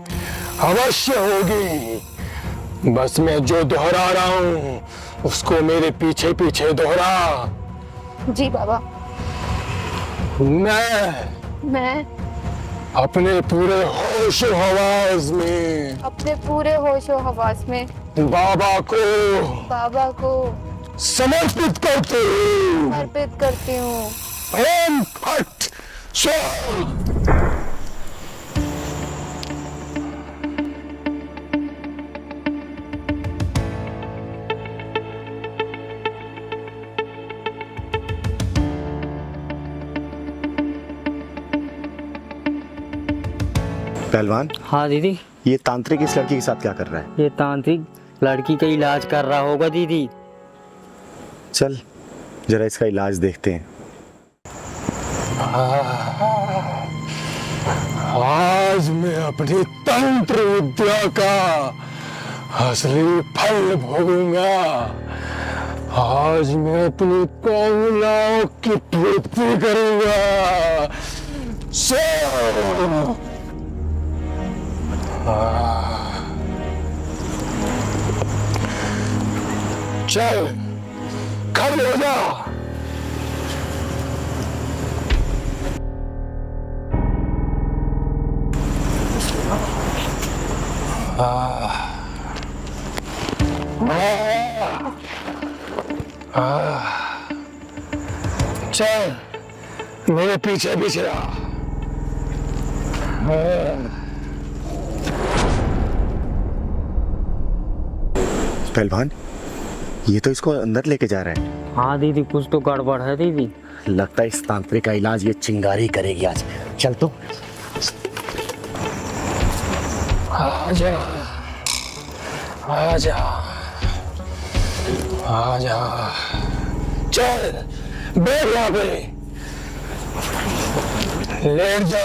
अवश्य होगी। बस मैं जो दोहरा रहा हूँ उसको मेरे पीछे पीछे दोहरा। जी बाबा। मैं अपने पूरे होशो हवास में, अपने पूरे होशो हवास में बाबा को समर्पित करती हूँ। ओम फट स्वाहा। पहलवान, हाँ दीदी। ये तांत्रिक इस लड़की के साथ क्या कर रहा है? ये तांत्रिक लड़की का इलाज कर रहा होगा दीदी। चल जरा इसका इलाज देखते हैं। आज मैं अपनी तंत्र विद्या का असली फल भोगूंगा। आज मैं अपनी कामनाओं की पूर्ति करूंगा। चल खड़े हो जा। चल मेरे पीछे पीछे आ। पहलवान, ये तो इसको अंदर लेके जा रहा है। हाँ दीदी, कुछ तो गड़बड़ है दीदी। लगता है इस तांत्रिक का इलाज ये चिंगारी करेगी आज। चल तो। आजा आजा आजा। चल बैठ यहाँ पे, लेट जा।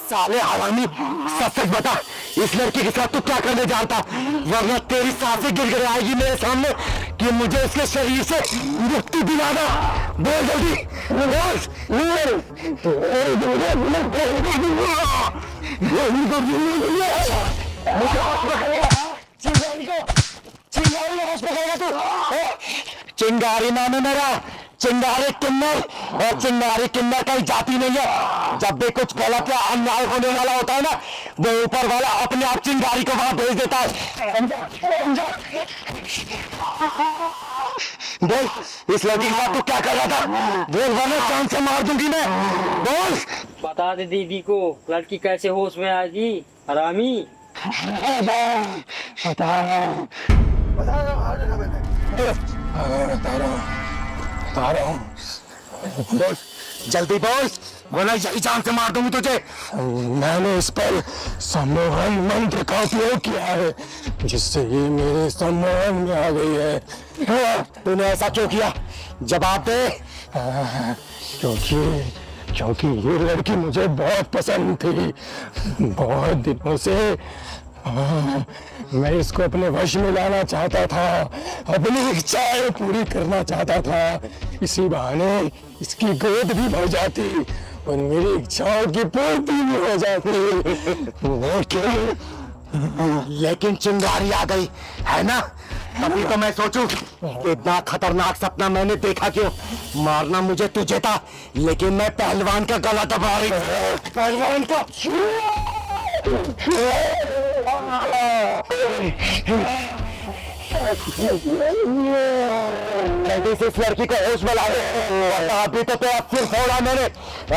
साले हरामी, सच सच बता, इस लड़की के साथ तू क्या करने जानता? वरना तेरी सांसें गिर आएगी मेरे सामने कि मुझे इसके शरीर से मुक्ति दिलाना। बोल जल्दी, चिंगारी नाम है मेरा, चिंगारी किन्नर। और चिंगारी किन्नर कहीं जाती नहीं है। जब भी कुछ गलत या अन्याय होने वाला होता है ना, वो ऊपर वाला अपने आप चिंगारी को वहां भेज देता है। बोल, इस लड़की के साथ तू क्या कर रहा था? बोल वरना चांद से मार दूंगी मैं। बोल। बता दे दीदी को लड़की कैसे होश में आएगी, हरामी। बोल जल्दी बोल, वरना यही जान से मार दूंगी तुझे। मैंने इस पर सम्मोहन मंत्र का उपयोग किया है, जिससे ये मेरे सम्मोहन में आ गई है। तूने ऐसा क्यों किया? जवाब दे। क्योंकि ये लड़की मुझे बहुत पसंद थी। बहुत दिनों से मैं इसको अपने वश में लाना चाहता था, अपनी इच्छाएं पूरी करना चाहता था। इसी बहाने इसकी गोद भी भर जाती और मेरी इच्छाओं की पूर्ति भी हो जाती। लेकिन चिंगारी आ गई है ना, तभी तो मैं सोचूं इतना खतरनाक सपना मैंने देखा क्यों। मारना मुझे तुझे था, लेकिन मैं पहलवान का गला दबा रही। पहलवान का इस लड़की को होश में ला दे। अभी तो तेरा सिर फोड़ा मैंने,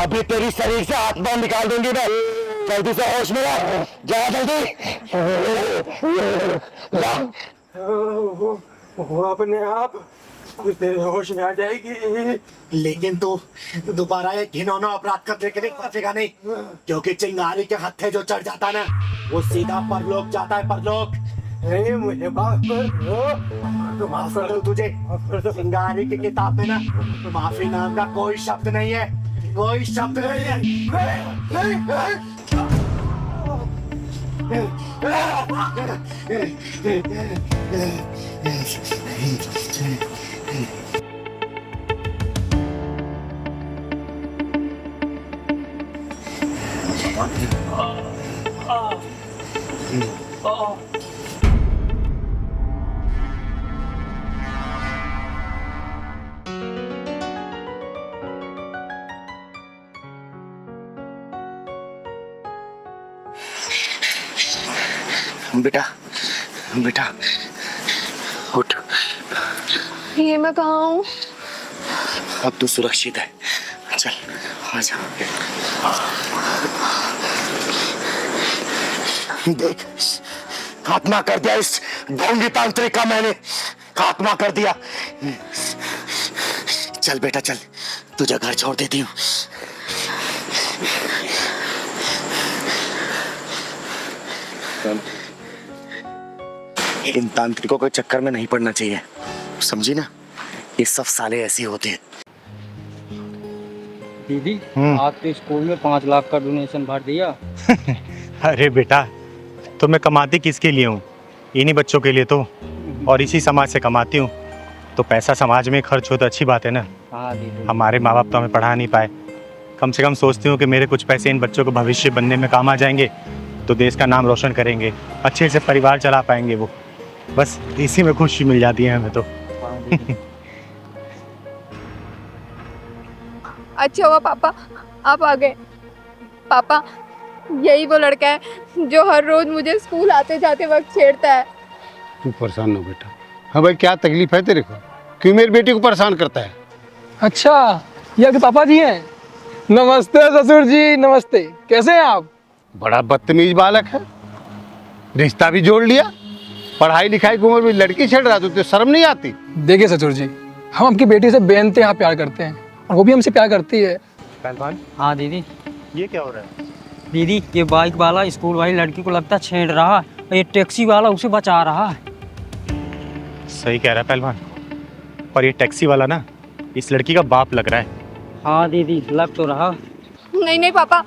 अभी तेरी शरीर से आत्मा निकाल दूंगी मैं। जल्दी से होश में ला, जा जल्दी। वो अपने आप तेरे होश में आ जाएगी। लेकिन तू दोबारा ये घिनौना अपराध करने के लिए फंसेगा नहीं, क्योंकि चिंगारी के हत्थे जो चढ़ जाता है ना, वो सीधा परलोक जाता है। परलोक नहीं, मुझे माफ कर दो। तो माफ कर दो तुझे। चिंगारी की किताब में ना माफी नाम का कोई शब्द नहीं है, कोई शब्द नहीं है। बेटा बेटा उठ, ये मैं कहाँ हूँ? अब तू सुरक्षित है, चल आजा। देख, खात्मा कर दिया इस ढोंगी तांत्रिक का मैंने, खात्मा कर दिया। चल बेटा चल, तुझे घर छोड़ देती हूँ। इन तांत्रिकों के चक्कर में नहीं पड़ना चाहिए, समझी ना? ये सब साले ऐसे होते हैं। दीदी आपके स्कूल में 5 लाख का डोनेशन भर दिया। अरे बेटा, तो मैं कमाती किसके लिए हूँ? इन्हीं बच्चों के लिए तो, और इसी समाज से कमाती हूँ। तो पैसा समाज में खर्च हो तो अच्छी बात है ना। हाँ दीदी। हमारे माँ बाप तो हमें पढ़ा नहीं पाए, कम से कम सोचती हूँ कि मेरे कुछ पैसे इन बच्चों को भविष्य बनने में काम आ जाएंगे, तो देश का नाम रोशन करेंगे, अच्छे से परिवार चला पाएंगे वो। बस इसी में खुशी मिल जाती है हमें तो। अच्छा हुआ पापा आप आ गए। पापा यही वो लड़का है जो हर रोज मुझे स्कूल आते जाते वक्त छेड़ता है। तू परेशान हो बेटा। हाँ भाई, क्या तकलीफ है तेरे को? क्यों मेरी बेटी को परेशान करता है? अच्छा, ये आपके पापा जी हैं? नमस्ते ससुर जी, नमस्ते। कैसे हैं आप? बड़ा बदतमीज बालक है, रिश्ता भी जोड़ लिया। पढ़ाई लिखाई की उम्र में लड़की छेड़ रहा, तो शर्म नहीं आती? देखिए ससुर जी, हम आपकी बेटी से बेइंतहा प्यार करते हैं और वो भी हमसे प्यार करती है। पहलवान, हाँ दीदी। ये क्या हो रहा है? दीदी ये बाइक वाला स्कूल वाली लड़की को लगता छेड़ रहा है, और ये टैक्सी वाला उसे बचा रहा है। सही कह रहा है पहलवान, पर ये टैक्सी वाला ना इस लड़की का बाप लग रहा है। हाँ दीदी, लग तो रहा। नहीं नहीं पापा,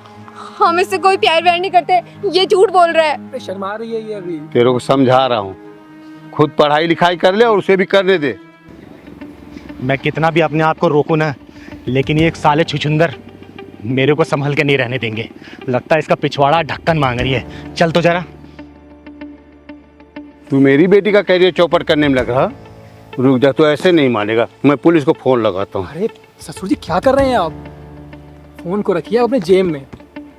हम इससे कोई प्यार व्यार नहीं करते, ये झूठ बोल रहा है। शर्मा रही है ये अभी। तेरे को समझा रहा हूँ, खुद पढ़ाई लिखाई कर ले और उसे भी करने दे। मैं कितना भी अपने आप को रोकूं ना, लेकिन ये एक साले छुछुंदर मेरे को संभल के नहीं रहने देंगे। लगता है इसका पिछवाड़ा ढक्कन मांग रही है। चल तो जरा। तू मेरी बेटी का कैरियर चौपट करने में लग रहा? रुक जा, तो ऐसे नहीं मानेगा, मैं पुलिस को फोन लगाता हूँ। अरे ससुर जी क्या कर रहे हैं आप? फोन को रखिए अपने जेब में,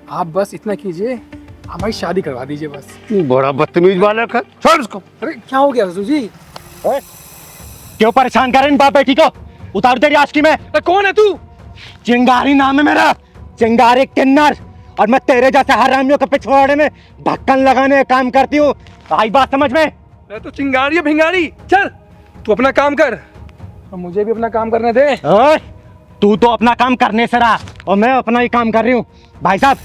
आप बस इतना कीजिए, हमारी शादी करवा दीजिए बस। बड़ा बदतमीज बालक है, छोड़ उसको। अरे क्या हो गया ससुर जी? क्यों परेशान कर रहे इन बाप बेटी को? उतार तेरी आशिकी में। कौन है तू? चिंगारी नाम है मेरा, चिंगारी किन्नर, और मैं तेरे जैसे हरामियों के पिछवाड़े में ढक्कन लगाने का काम करती हूँ। आई बात समझ में? मैं तो चिंगारी है भिंगारी। चल तू अपना काम कर और मुझे भी अपना काम करने दे। तू तो अपना काम करने से रहा और मैं अपना ही काम कर रही हूँ। भाई साहब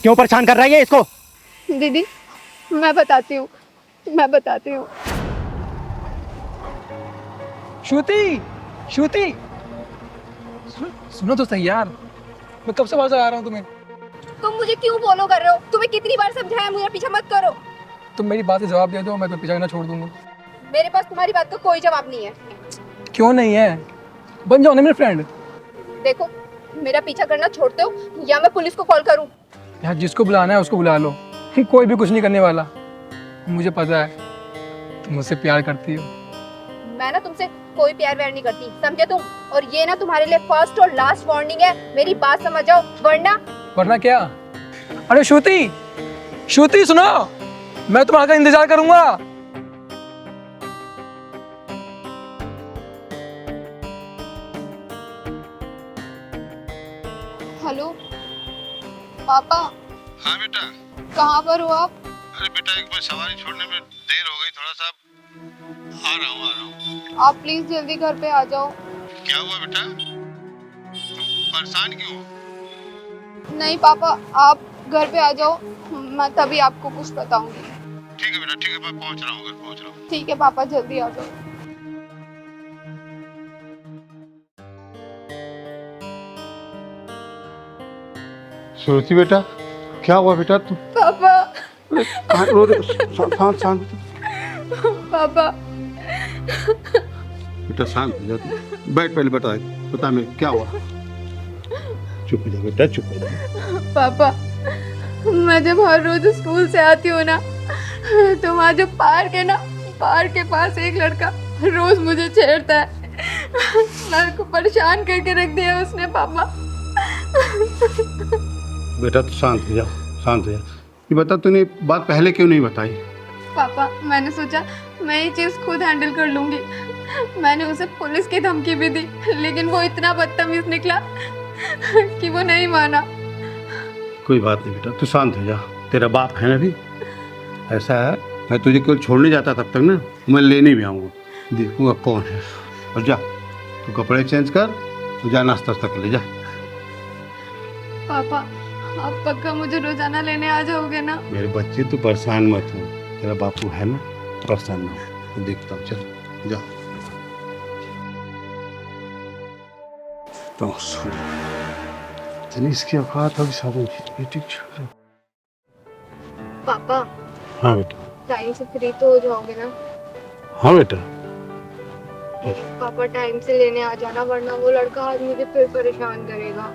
क्यों परेशान कर रही है इसको? दीदी मैं बताती हूँ, मैं बताती हूँ। श्रुति, श्रुति सुनो तो सही यार, मैं कब से आवाज आ रहा हूँ तुम्हें। तुम मुझे क्यों फॉलो कर रहे हो? तुम्हें कितनी बार समझाया मुझे पीछा मत करो। तुम मेरी बात से जवाब दे दो, मैं तुम्हें पीछा ना छोड़ दूंगा। मेरे पास तुम्हारी बात का कोई जवाब नहीं है। क्यों नहीं है? बन जाओ ना मेरे फ्रेंड। देखो मेरा पीछा करना छोड़ते हो या मैं पुलिस को कॉल करूं? यार जिसको बुलाना है उसको बुला लो, कोई भी कुछ नहीं करने वाला। मुझे पता है तुम मुझसे प्यार करती हो। मैं ना तुमसे कोई प्यार व्यार नहीं करती, समझे तुम? और ये ना तुम्हारे लिए फर्स्ट और लास्ट वार्निंग है, मेरी बात समझ जाओ वरना क्या? अरे श्रुति, श्रुति सुनो, मैं तुम्हारा इंतजार करूंगा। हेलो पापा। हाँ बेटा। कहाँ पर हो आप? अरे बेटा एक बार सवारी छोड़ने में देर हो गई, थोड़ा सा आ रहा हूँ। आप प्लीज जल्दी घर पे आ जाओ। क्या हुआ बेटा, परेशान क्यों? नहीं पापा, आप घर पे आ जाओ, मैं तभी आपको कुछ बताऊंगी। ठीक है बेटा, ठीक है, मैं पहुंच रहा हूँ, घर पहुंच रहा हूँ। ठीक है पापा, जल्दी आ जाओ। श्रुति बेटा, क्या हुआ बेटा? तू पापा। रो रहे? शांत शांत पापा। बेटा शांत हो जा, तू बैठ, पहले बता मैं क्या हुआ। चुप हो जा बेटा, चुप हो जा। पापा मैं जब हर रोज स्कूल से आती हूँ ना, तो वहाँ जो पार्क है ना, पार्क के पास एक लड़का रोज मुझे छेड़ता है। मेरे को परेशान करके रख दिया उसने पापा। बेटा तू शांत हो जा, शांत हो जा। ये बता, तूने बात पहले क्यों नहीं बताई? पापा मैंने सोचा मैं ये चीज़ खुद हैंडल कर लूँगी। मैंने उसे पुलिस की धमकी भी दी, लेकिन वो इतना बदतमीज निकला कि वो नहीं माना। कोई बात नहीं बेटा, तू शांत हो जा, तेरा बाप है ना भी। ऐसा है, मैं तुझे केवल छोड़ने जाता तब तक ना, मैं लेने भी आऊँगा, देखूँगा कौन है। और जा तू कपड़े चेंज कर, तू जा नाश्ता कर ले जा। पापा आप पक्का मुझे रोजाना लेने आ जाओगे ना? मेरे बच्चे तू परेशान मत हो, तेरा बापू है ना, परेशान ना हो। देखता हूँ, चल जा। तो इसकी औकात अभी साधन की। पापा हाँ बेटा। टाइम से फ्री तो हो जाओगे ना? हाँ बेटा। पापा टाइम से लेने आ जाना, वरना वो लड़का आज मुझे फिर परेशान करेगा।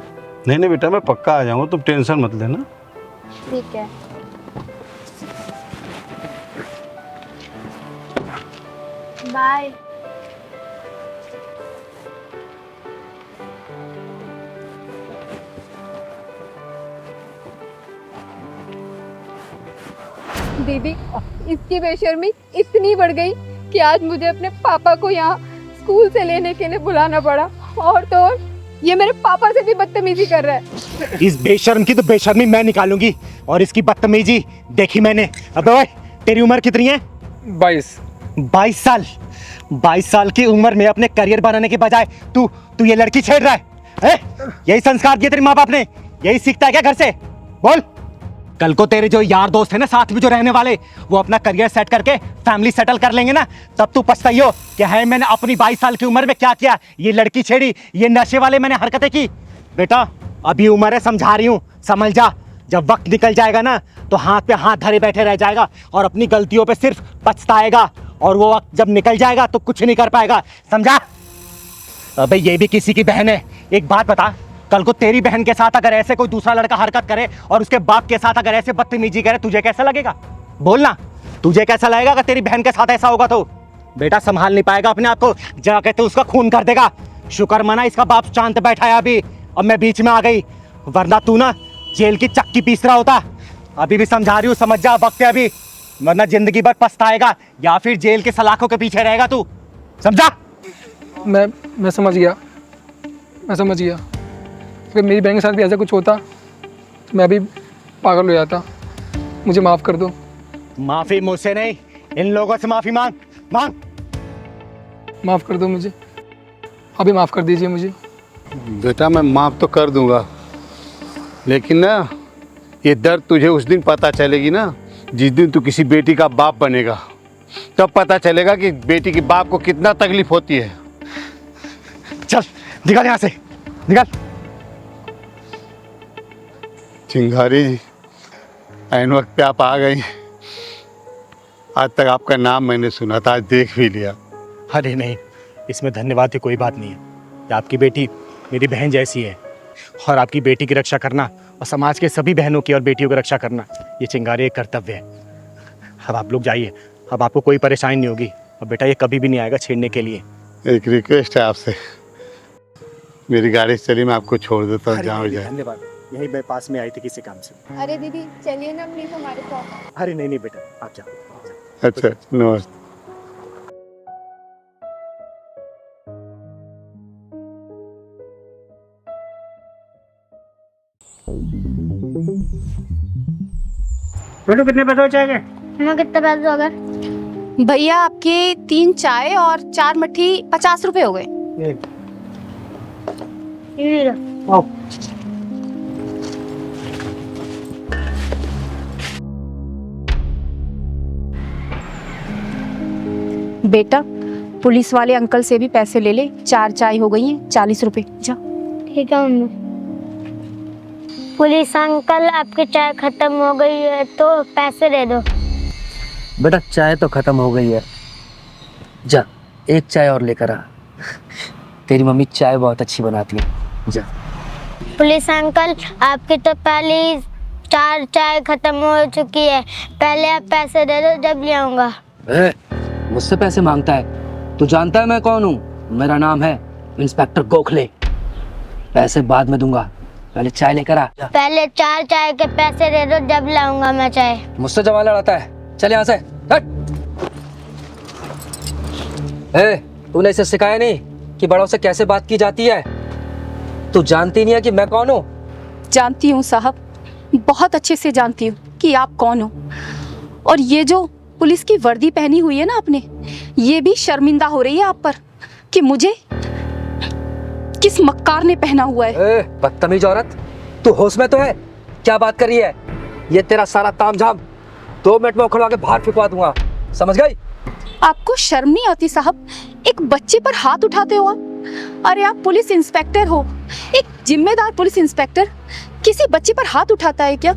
नहीं बेटा, मैं पक्का आ जाऊंगा, तुम टेंशन मत लेना। ठीक है। बाय। दीदी इसकी बेशर्मी इतनी बढ़ गई कि आज मुझे अपने पापा को यहाँ स्कूल से लेने के लिए बुलाना पड़ा, और तो और ये मेरे पापा से भी बदतमीजी कर रहा है। इस बेशर्म की तो बेशर्मी मैं निकालूंगी, और इसकी बदतमीजी देखी मैंने। अबे ओए, तेरी उम्र कितनी है? 22 साल। 22 साल की उम्र में अपने करियर बनाने के बजाय तू ये लड़की छेड़ रहा है? यही संस्कार दिए तेरे माँ बाप ने? यही सीखता है क्या घर से? बोल। कल को तेरे जो यार दोस्त है ना, साथ में जो रहने वाले, वो अपना करियर सेट करके फैमिली सेटल कर लेंगे ना, तब तू पछताइयो कि है मैंने अपनी 22 साल की उम्र में क्या किया। ये लड़की छेड़ी, ये नशे वाले मैंने हरकतें की। बेटा अभी उम्र है, समझा रही हूँ, समझ जा। जब वक्त निकल जाएगा ना, तो हाथ पे हाथ धरे बैठे रह जाएगा और अपनी गलतियों पे सिर्फ पछताएगा, और वो वक्त जब निकल जाएगा तो कुछ नहीं कर पाएगा, समझा? अबे ये भी किसी की बहन है। एक बात बता, कल को तेरी बहन के साथ अगर ऐसे कोई दूसरा लड़का हरकत करे और उसके बाप के साथ अगर ऐसे बदतमीजी करे, तुझे कैसा लगेगा? बोलना, तुझे कैसा लगेगा अगर तेरी बहन के साथ ऐसा होगा? तो बेटा संभाल नहीं पाएगा अपने आप को, जाके तो उसका खून कर देगा। शुक्र मना इसका बाप चांद पे बैठा है अभी, अब मैं बीच में आ गई, वरना तू ना जेल की चक्की पीस रहा होता। अभी भी समझा रही हूँ, समझ जा, वक्त है अभी, वरना जिंदगी भर पछताएगा या फिर जेल के सलाखों के पीछे रहेगा तू, समझा? मैं समझ गया, मैं समझ गया। अगर मेरी बहन के साथ भी ऐसा कुछ होता तो मैं भी पागल हो जाता। मुझे माफ़ कर दो। माफी मुझसे नहीं, इन लोगों से माफी मांग। माफ़ कर दो मुझे, अभी माफ़ कर दीजिए मुझे। बेटा मैं माफ़ तो कर दूंगा, लेकिन ना ये दर्द तुझे उस दिन पता चलेगी ना, जिस दिन तू किसी बेटी का बाप बनेगा, तब पता चलेगा कि बेटी के बाप को कितना तकलीफ होती है। चल निकल यहाँ से, निकल। चिंगारी जी, ऐन वक्त पे आप आ गई। आज तक आपका नाम मैंने सुना था, आज देख भी लिया। अरे नहीं, इसमें धन्यवाद की कोई बात नहीं है। कि आपकी बेटी मेरी बहन जैसी है, और आपकी बेटी की रक्षा करना और समाज के सभी बहनों की और बेटियों की रक्षा करना, ये चिंगारी एक कर्तव्य है। अब आप लोग जाइए, अब आपको कोई परेशानी नहीं होगी, और बेटा ये कभी भी नहीं आएगा छेड़ने के लिए। एक रिक्वेस्ट है आपसे, मेरी गाड़ी चली, मैं आपको छोड़ देता हूँ, जहाँ हो जाए। धन्यवाद, यही मैं पास में आई थी किसी काम से। अरे दीदी चलिए ना प्लीज हमारे साथ। अरे नहीं बेटा, आप जाओ। अच्छा नमस्ते। बेटू कितने पैसे हो जाएंगे? हमें कितने पैसे हो गए? भैया आपके 3 चाय और 4 मट्ठी 50 रुपए हो गए। ये लो। आओ। बेटा पुलिस वाले अंकल से भी पैसे ले ले, 4 चाय हो गई हैं 40 रुपए, जा। ठीक है मम्मी। पुलिस अंकल आपकी चाय खत्म हो गई है तो पैसे दे दो। बेटा चाय तो खत्म हो गई है, जा एक चाय और लेकर आ, तेरी मम्मी चाय बहुत अच्छी बनाती है, जा। पुलिस अंकल आपकी तो पहले 4 चाय खत्म हो चुकी है, पहले आप पैसे दे दो, जब ले आऊंगा। मुझसे पैसे मांगता है? तू जानता है मैं कौन हूँ? मेरा नाम है इंस्पेक्टर गोखले। पैसे बाद में दूंगा, पहले चाय लेकर आ। पहले 4 चाय के पैसे दे दो, जब लाऊंगा मैं चाय। मुझसे जमा लड़ाता है, चल यहाँ से हट। तूने इसे सिखाया नहीं कि बड़ों से कैसे बात की जाती है? तू जानती नहीं है कि मैं कौन हूँ? जानती हूँ साहब, बहुत अच्छे से जानती हूँ कि आप कौन हो। और ये जो पुलिस की वर्दी पहनी हुई है ना आपने, ये भी शर्मिंदा हो रही है आप पर कि मुझे किस मक्कार ने पहना हुआ है। बदतमीज औरत, तू होश में तो है? क्या बात कर रही है? ये तेरा सारा तामझाम 2 मिनट में उखड़वा के बाहर फेंकवा दूंगा, समझ गई? आपको शर्म नहीं आती साहब? एक बच्चे पर हाथ उठाते हो आप। अरे आप पुलिस इंस्पेक्टर हो, एक जिम्मेदार पुलिस इंस्पेक्टर किसी बच्चे पर हाथ उठाता है क्या?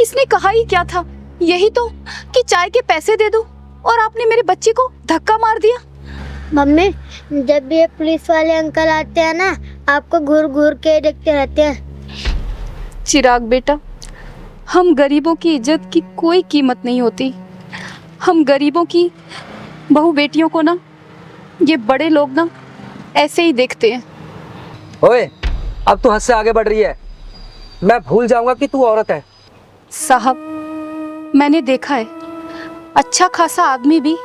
इसने कहा ही क्या था, यही तो कि चाय के पैसे दे दो, और आपने मेरे बच्चे को धक्का मार दिया। मम्मी, जब भी ये पुलिस वाले अंकल आते हैं ना, आपको घूर घूर के देखते रहते हैं। चिराग बेटा, हम गरीबों की इज्जत की कोई कीमत नहीं होती। हम गरीबों की बहू बेटियों को ना ये बड़े लोग ना ऐसे ही देखते हैं। ओए, अब तू हद से आगे बढ़ रही है। मैं भूल जाऊंगा कि तू औरत है। साहब, मैंने देखा है, अच्छा खासा आदमी भी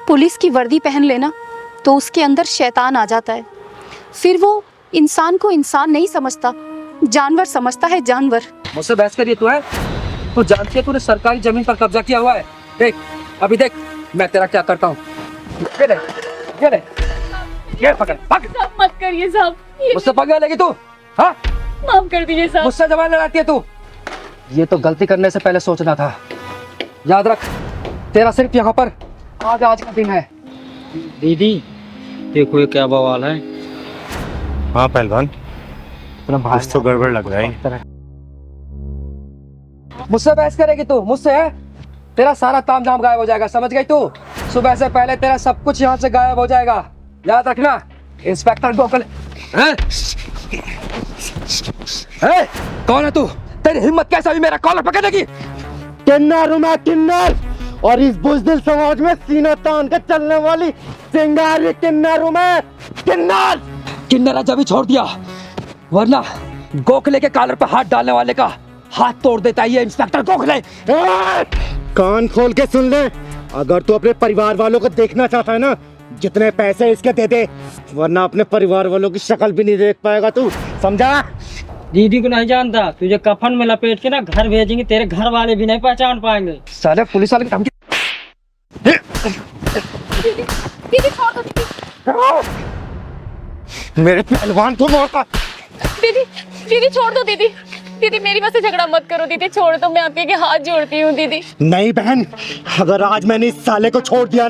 पुलिस की वर्दी पहन लेना तो उसके अंदर शैतान आ जाता है। फिर वो इंसान को इंसान नहीं समझता, जानवर समझता है, जानवर। मुझसे बहस करिए तू है? तू जानती है तूने सरकारी जमीन पर कब्जा किया हुआ है? देख, अभी देख मैं तेरा क्या करता हूँ। ये पकड़, पकड़। मत करिए साहब। मुझसे पंगा लेगी तू? हाँ? माफ कर दीजिए साहब। मुझसे जबान लड़ाती है तू? ये तो गलती करने से पहले सोचना था। याद रख, तेरा सिर्फ यहाँ पर आज का दिन है। दीदी देखो ये क्या बवाल है। हाँ पहलवान, कुछ तो गड़बड़ लग रहा है। मुझसे बहस करेगी तू? मुझसे है? तेरा सारा तामझाम गायब हो जाएगा, समझ गई तू? सुबह से पहले तेरा सब कुछ यहाँ से गायब हो जाएगा, याद रखना। इंस्पेक्टर गोखले। कौन है तू? तेरी हिम्मत कैसे हुई मेरा कॉलर पकड़ने की? किन्नर हूं मैं, किन्नर, और इस बुज़दिल समाज में सीना तान के चलने वाली चिंगारी किन्नर हूं मैं, किन्नर। किन्नर आज अभी छोड़ दिया, वरना गोखले के कॉलर पर हाथ डालने वाले का हाथ तोड़ देता है ये इंस्पेक्टर गोखले। कान खोल के सुन ले, अगर तू अपने परिवार वालों को देखना चाहता है ना, जितने पैसे इसके दे दे, वरना अपने परिवार वालों की शक्ल भी नहीं देख पाएगा तू, समझा? दीदी को नहीं जानता, तुझे कफन में लपेट के ना घर भेजेंगे, तेरे घर वाले भी नहीं पहचान पाएंगे। साले पुलिस वाले की धमकी। दीदी छोड़ दो दीदी। मेरे पहलवान को मारता। दीदी छोड़ दो दीदी। दीदी मेरी वजह से झगड़ा मत करो दीदी, छोड़ दो, मैं आपके हाथ जोड़ती हूँ दीदी। नहीं बहन, अगर आज मैंने इस साले को छोड़ दिया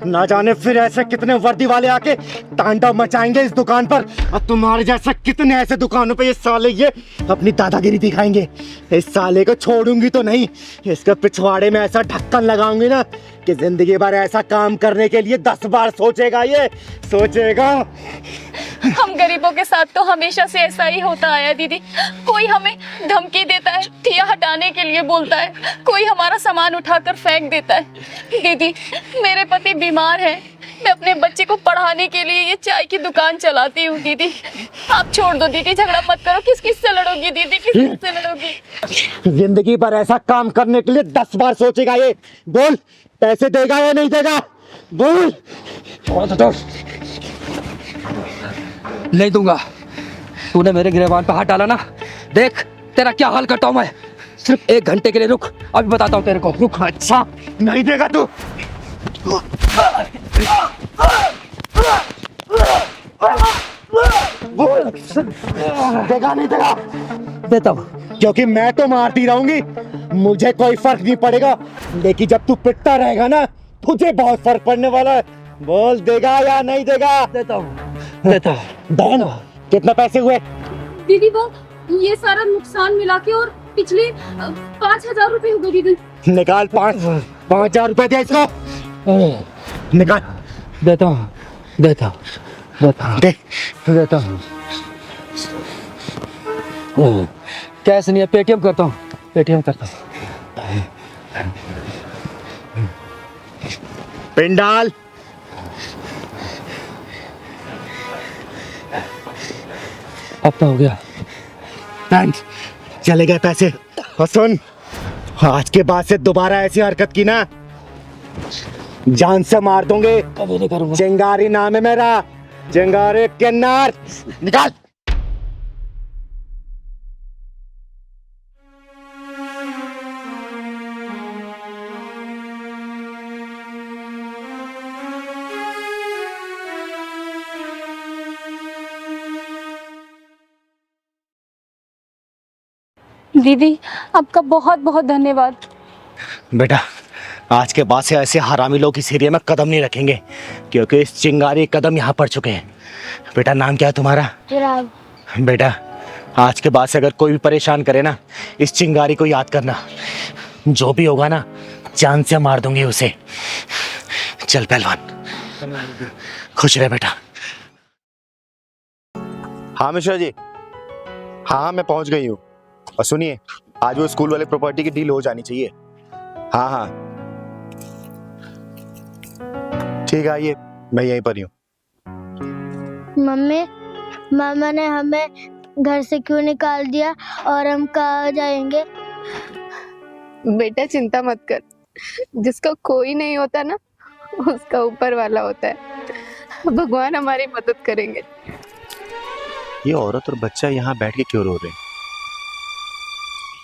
ना जाने फिर ऐसे कितने वर्दी वाले आके तांडव मचाएंगे इस दुकान पर, और तुम्हारे जैसे कितने ऐसे दुकानों पे ये साले ये अपनी दादागिरी दिखाएंगे। इस साले को छोड़ूंगी तो नहीं, इसके पिछवाड़े में ऐसा ढक्कन लगाऊंगी ना कि जिंदगी भर ऐसा काम करने के लिए 10 बार सोचेगा, ये सोचेगा। हम गरीबों के साथ तो हमेशा से ऐसा ही होता आया दीदी। कोई हमें धमकी देता है, ठिया हटाने के लिए बोलता है, कोई हमारा सामान उठाकर फेंक देता है। दीदी मेरे पति बीमार है, मैं अपने बच्चे को पढ़ाने के लिए ये चाय की दुकान चलाती हूँ दीदी। आप छोड़ दो दीदी, झगड़ा मत करो। किस किस से लड़ोगी दीदी, किस किस से लड़ोगी? जिंदगी भर ऐसा काम करने के लिए 10 बार सोचेगा ये। बोल, पैसे देगा या नहीं देगा? बोल। नहीं दूंगा। तूने मेरे गिरबान पे हाथ डाला ना, देख तेरा क्या हाल करता हूँ मैं। सिर्फ 1 घंटे के लिए रुक, अभी बताता हूँ तेरे को। रुक। अच्छा नहीं देगा तू? बोल, देगा नहीं देगा? देता हूँ। क्योंकि मैं तो मारती रहूंगी, मुझे कोई फर्क नहीं पड़ेगा, लेकिन जब तू पिटता रहेगा ना, तुझे बहुत फर्क पड़ने वाला है। बोल, देगा या नहीं देगा? देता हूँ, देता हूँ। बहन, कितने पैसे हुए? दीदी वो ये सारा नुकसान मिला के और पिछले 5,000 रुपए हो गए दीदी। निकाल 5,000 रुपए दे इसको, निकाल। देता हूँ, देता हूँ, देता हूँ, देता हूँ। कैश नहीं है, पेटीएम करता हूँ, पेटीएम करता हूँ। पिन डाल। अब तो हो गया। थैंक्स, चले गए पैसे। और सुन, आज के बाद से दोबारा ऐसी हरकत की ना जान से मार दूंगे। कभी नहीं करूंगा। चिंगारी नाम है मेरा, चिंगारी किन्नर। निकाल। दीदी आपका बहुत बहुत धन्यवाद। बेटा आज के बाद से ऐसे हरामी लोग इस एरिया में कदम नहीं रखेंगे, क्योंकि इस चिंगारी कदम यहाँ पड़ चुके हैं। बेटा नाम क्या है तुम्हारा? चिराग। बेटा आज के बाद से अगर कोई भी परेशान करे ना, इस चिंगारी को याद करना। जो भी होगा ना जान से मार दूंगी उसे। चल पहलवान, खुश रहे बेटा। हाँ मिश्रा जी, हाँ मैं पहुंच गई हूँ। और सुनिए, आज वो स्कूल वाले प्रॉपर्टी की डील हो जानी चाहिए। हाँ हाँ ठीक है, आइए मैं यहीं पर ही हूँ। मम्मी, मामा ने हमें घर से क्यों निकाल दिया और हम कहाँ जाएंगे? बेटा चिंता मत कर, जिसका कोई नहीं होता ना उसका ऊपर वाला होता है। भगवान हमारी मदद करेंगे। ये औरत और बच्चा यहाँ बैठ के क्यों रो रहे हैं?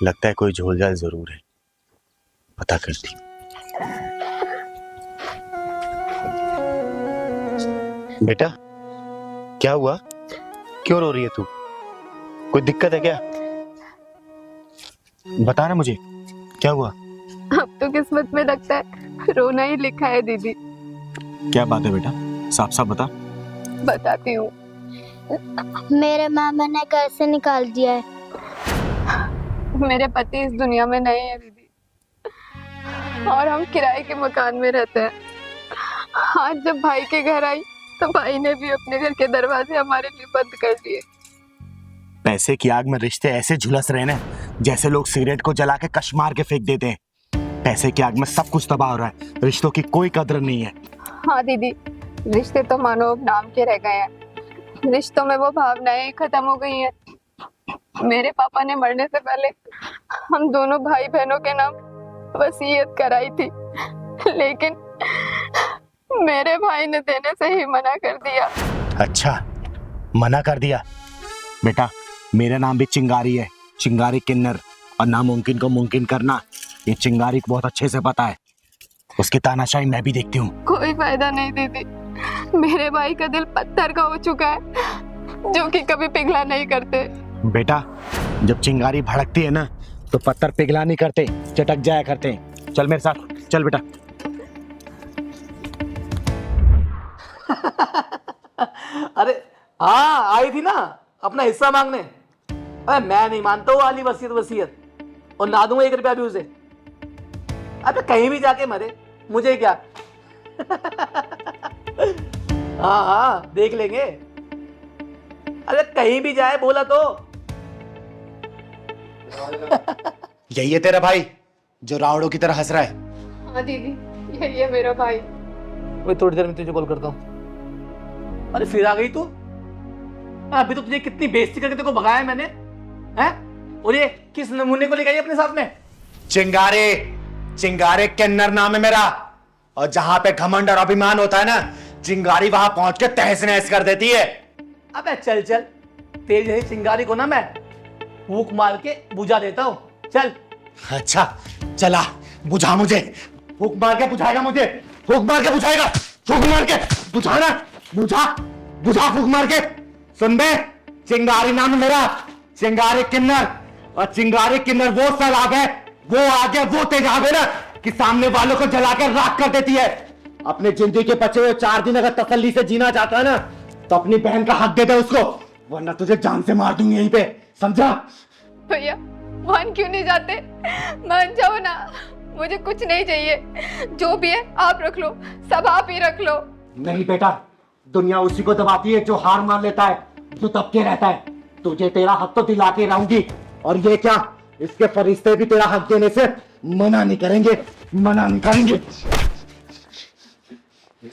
लगता है कोई झोलझाल जरूर है, पता करती। बेटा क्या हुआ, क्यों रो रही है तू? कोई दिक्कत है क्या? बता ना मुझे, क्या हुआ? अब तो किस्मत में लगता है रोना ही लिखा है दीदी। क्या बात है बेटा, साफ साफ बता। बताती हूँ। मेरे मामा ने घर से निकाल दिया है। मेरे पति इस दुनिया में नहीं है दीदी, और हम किराए के मकान में रहते हैं। आज जब भाई के घर आई तो भाई ने भी अपने घर के दरवाजे हमारे लिए बंद कर दिए। पैसे की आग में रिश्ते ऐसे झुलस रहे ना, जैसे लोग सिगरेट को जला के कश मार के फेंक देते हैं। पैसे की आग में सब कुछ तबाह हो रहा है, रिश्तों की कोई कदर नहीं है। हाँ दीदी, रिश्ते तो मानो अब नाम के रह गए हैं। रिश्तों में वो भावनाएं खत्म हो गई हैं। मेरे पापा ने मरने से पहले हम दोनों भाई बहनों के नाम वसीयत कराई थी, लेकिन मेरे भाई ने देने से ही मना कर दिया। अच्छा, मना कर दिया? बेटा मेरा नाम भी चिंगारी है, चिंगारी किन्नर। और नामुमकिन को मुमकिन करना ये चिंगारी को बहुत अच्छे से पता है। उसकी तानाशाही मैं भी देखती हूँ। कोई फायदा नहीं दीदी, मेरे भाई का दिल पत्थर का हो चुका है, जो कि कभी पिघला नहीं करते। बेटा जब चिंगारी भड़कती है ना तो पत्थर पिघला नहीं करते, चटक जाया करते हैं। चल मेरे साथ, चल बेटा। अरे हाँ, आई थी ना अपना हिस्सा मांगने। अरे मैं नहीं मानता वो वाली वसीयत वसीयत, और ना दूंगा 1 रुपया भी उसे। अबे कहीं भी जाके मरे, मुझे क्या। हाँ हाँ देख लेंगे। अरे कहीं भी जाए बोला तो। यही है तेरा भाई जो रावड़ों की तरह हंस रहा है? हाँ दीदी, यही है मेरा भाई। मैं थोड़ी देर में तुझे कॉल करता हूँ। अरे फिर आ गई तू? अभी तो तुझे कितनी बेइज्जती करके तेरे को भगाया मैंने, हैं? और ये किस नमूने को लेकर आई अपने साथ में? चिंगारे, चिंगारे किन्नर नाम है मेरा। और जहां पे घमंड और अभिमान होता है ना, चिंगारी वहां पहुंच के तहस नहस कर देती है। अबे चल चल, तेरी जैसी चिंगारी को ना मैं फूंक मार के बुझा देता हूँ। चल। अच्छा चला, बुझा मुझे। फूंक मार के बुझाएगा मुझे? फूंक मार के बुझाएगा? फूंक मार के बुझाना, बुझा बुझा फूंक मार के। सुन बे, चिंगारी नाम है मेरा, चिंगारी किन्नर। और चिंगारी किन्नर वो सलाब है, वो आगे वो तेजाब है ना कि सामने वालों को जला के राख कर देती है। अपने जिंदगी के बचे हुए 4 दिन अगर तसल्ली से जीना चाहता है ना तो अपनी बहन का हक दे दे उसको, वरना तुझे जान से मार दूंगी यहीं पे, समझा? भैया मान क्यों नहीं जाते? मान जाओ ना, मुझे कुछ नहीं चाहिए। जो भी है आप रख लो, सब आप ही रख लो। नहीं बेटा, दुनिया उसी को दबाती है जो हार मान लेता है, जो दबके रहता है। तुझे तेरा हक तो दिला के रहूंगी, और ये क्या, इसके फरिश्ते भी तेरा हक देने से मना नहीं करेंगे, मना नहीं करेंगे।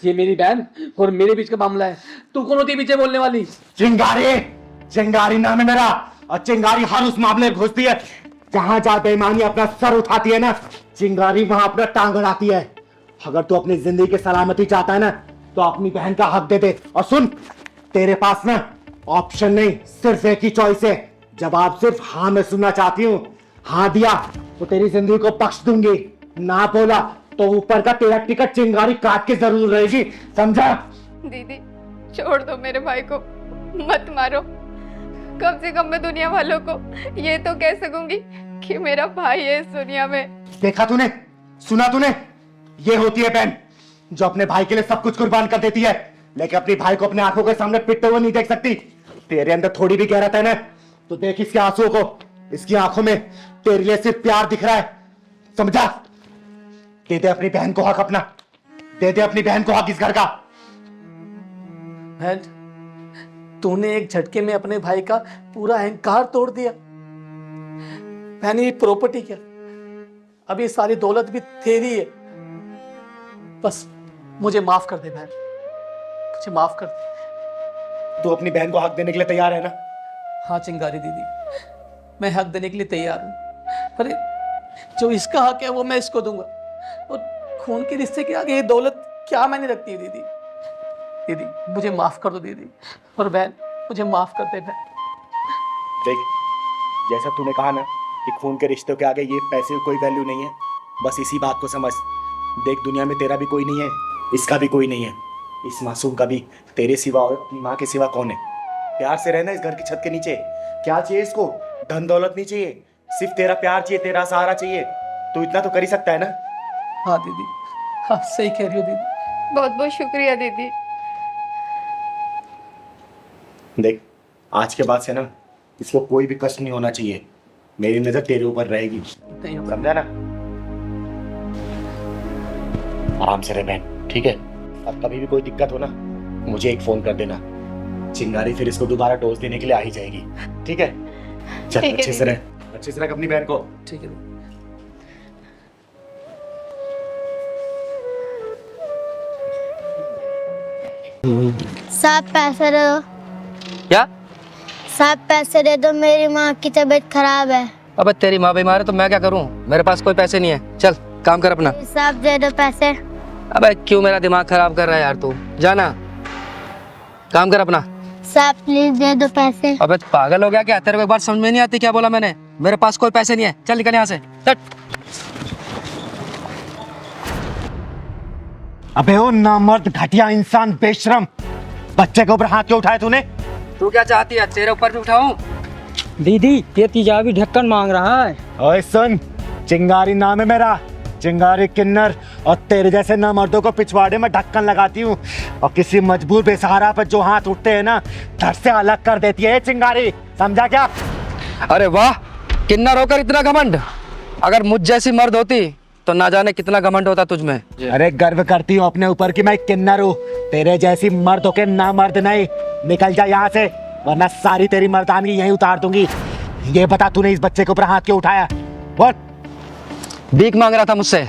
ये मेरी बहन और मेरे बीच का मामला है, तू कौन होती है पीछे बोलने वाली? चिंगारी, चिंगारी नाम है मेरा। और चिंगारी हर उस मामले में घुसती है जहां जहां बेईमानी अपना सर उठाती है ना, चिंगारी वहां अपना टांग अड़ाती है। अगर तू अपनी जिंदगी की सलामती चाहता है ना तो अपनी बहन का हक दे दे। और सुन, तेरे पास ना ऑप्शन नहीं, सिर्फ एक ही चॉइस है। जब आप सिर्फ हाँ में सुनना चाहती हूँ, हाँ दिया तो तेरी जिंदगी को बख्श दूंगी, ना बोला तो ऊपर का तेरा टिकट चिंगारी काट के जरूर रहेगी, समझा? दीदी छोड़ दो मेरे भाई को, मत मारो। कम से कम मैं दुनिया वालों को ये तो कह सकूंगी कि मेरा भाई है इस दुनिया में। देखा तूने, सुना तूने, ये होती है बहन जो अपने भाई के लिए सब कुछ कुर्बान कर देती है, लेकिन अपने भाई को अपने आंखों के सामने पिटते हुए नहीं देख सकती। तेरे अंदर थोड़ी भी गहराता है ना तो देख इसके आंसुओं को, इसकी आंखों में तेरे लिए सिर्फ प्यार दिख रहा है, समझा? दे दे अपनी बहन को हक अपना, दे दे अपनी बहन को हक इस घर का। बहन, तूने एक झटके में अपने भाई का पूरा अहंकार तोड़ दिया। बहन, ये प्रॉपर्टी क्या, अब ये सारी दौलत भी तेरी है। बस मुझे माफ कर दे बहन, मुझे माफ कर दे। तू अपनी बहन को हक देने के लिए तैयार है ना? हाँ चिंगारी दीदी, मैं हक देने के लिए तैयार हूँ, पर जो इसका हक है वो मैं इसको दूंगा। और खून के रिश्ते के आगे ये दौलत क्या मैंने रखती है दीदी। दीदी मुझे माफ कर दो दीदी, और बहन मुझे माफ कर दे बहन। देख, जैसा तूने कहा ना कि खून के रिश्तों के आगे ये पैसे की कोई वैल्यू नहीं है, बस इसी बात को समझ। देख, दुनिया में तेरा भी कोई नहीं है, इसका भी कोई नहीं है, इस मासूम का भी तेरे सिवा और अपनी माँ के सिवा कौन है? प्यार से रहना इस घर की छत के नीचे। क्या चाहिए इसको? धन दौलत नहीं चाहिए, सिर्फ तेरा प्यार चाहिए, तेरा सहारा चाहिए। तू इतना तो कर ही सकता है ना? हाँ दीदी, हाँ सही कह रही हो दीदी। बहुत बहुत शुक्रिया दीदी। देख, आज के बाद से ना इसको कोई भी कष्ट नहीं होना चाहिए। मेरी नजर तेरे ऊपर रहेगी, समझा ना? आराम से रह बहन, ठीक है? अब कभी भी कोई दिक्कत हो ना मुझे एक फोन कर देना, चिंगारी फिर इसको दोबारा डोज देने के लिए आ ही जाएगी, ठीक है? चल ठीक है अच्छे से रह, अच्छे से रख अपनी बहन को। ठीक है। साहब पैसे दे दो। क्या? साहब पैसे दे दो, मेरी माँ की तबीयत खराब है। अबे तेरी माँ बीमार है तो मैं क्या करूं? मेरे पास कोई पैसे नहीं है, चल काम कर अपना। साहब दे दो पैसे। अबे क्यों मेरा दिमाग खराब कर रहा है यार तू? जाना, काम कर अपना। साहब प्लीज दे दो पैसे। अबे पागल हो गया क्या? तेरे को एक बार समझ में नहीं आती क्या बोला मैंने? मेरे पास कोई पैसे नहीं है, चल निकल यहाँ से। अबे ओ नामर्द, घटिया इंसान, बेशरम, बच्चे के ऊपर हाथ क्यों उठाए तूने? तू क्या चाहती है, तेरे ऊपर भी उठाऊं? दीदी ये तेजाबी ढक्कन मांग रहा है। ओए सुन, चिंगारी नाम है मेरा, चिंगारी किन्नर, और तेरे जैसे नामर्दों को पिछवाड़े में ढक्कन लगाती हूँ, और किसी मजबूर बेसहारा पर जो हाथ उठते हैं ना धड़ से अलग कर देती है ये चिंगारी, समझा क्या? अरे वाह, किन्नर होकर इतना घमंड। अगर मुझ जैसी मर्द होती तो ना जाने कितना घमंड होता तुझ में। अरे गर्व करती हूँ अपने ऊपर कि मैं किन्नर हूँ, तेरे जैसी मर्द होके ना मर्द नहीं। निकल जा यहाँ से, वरना सारी तेरी मर्दानगी यहीं उतार दूंगी। ये बता, तूने इस बच्चे के ऊपर हाथ क्यों उठाया? बोल। भीख मांग रहा था मुझसे,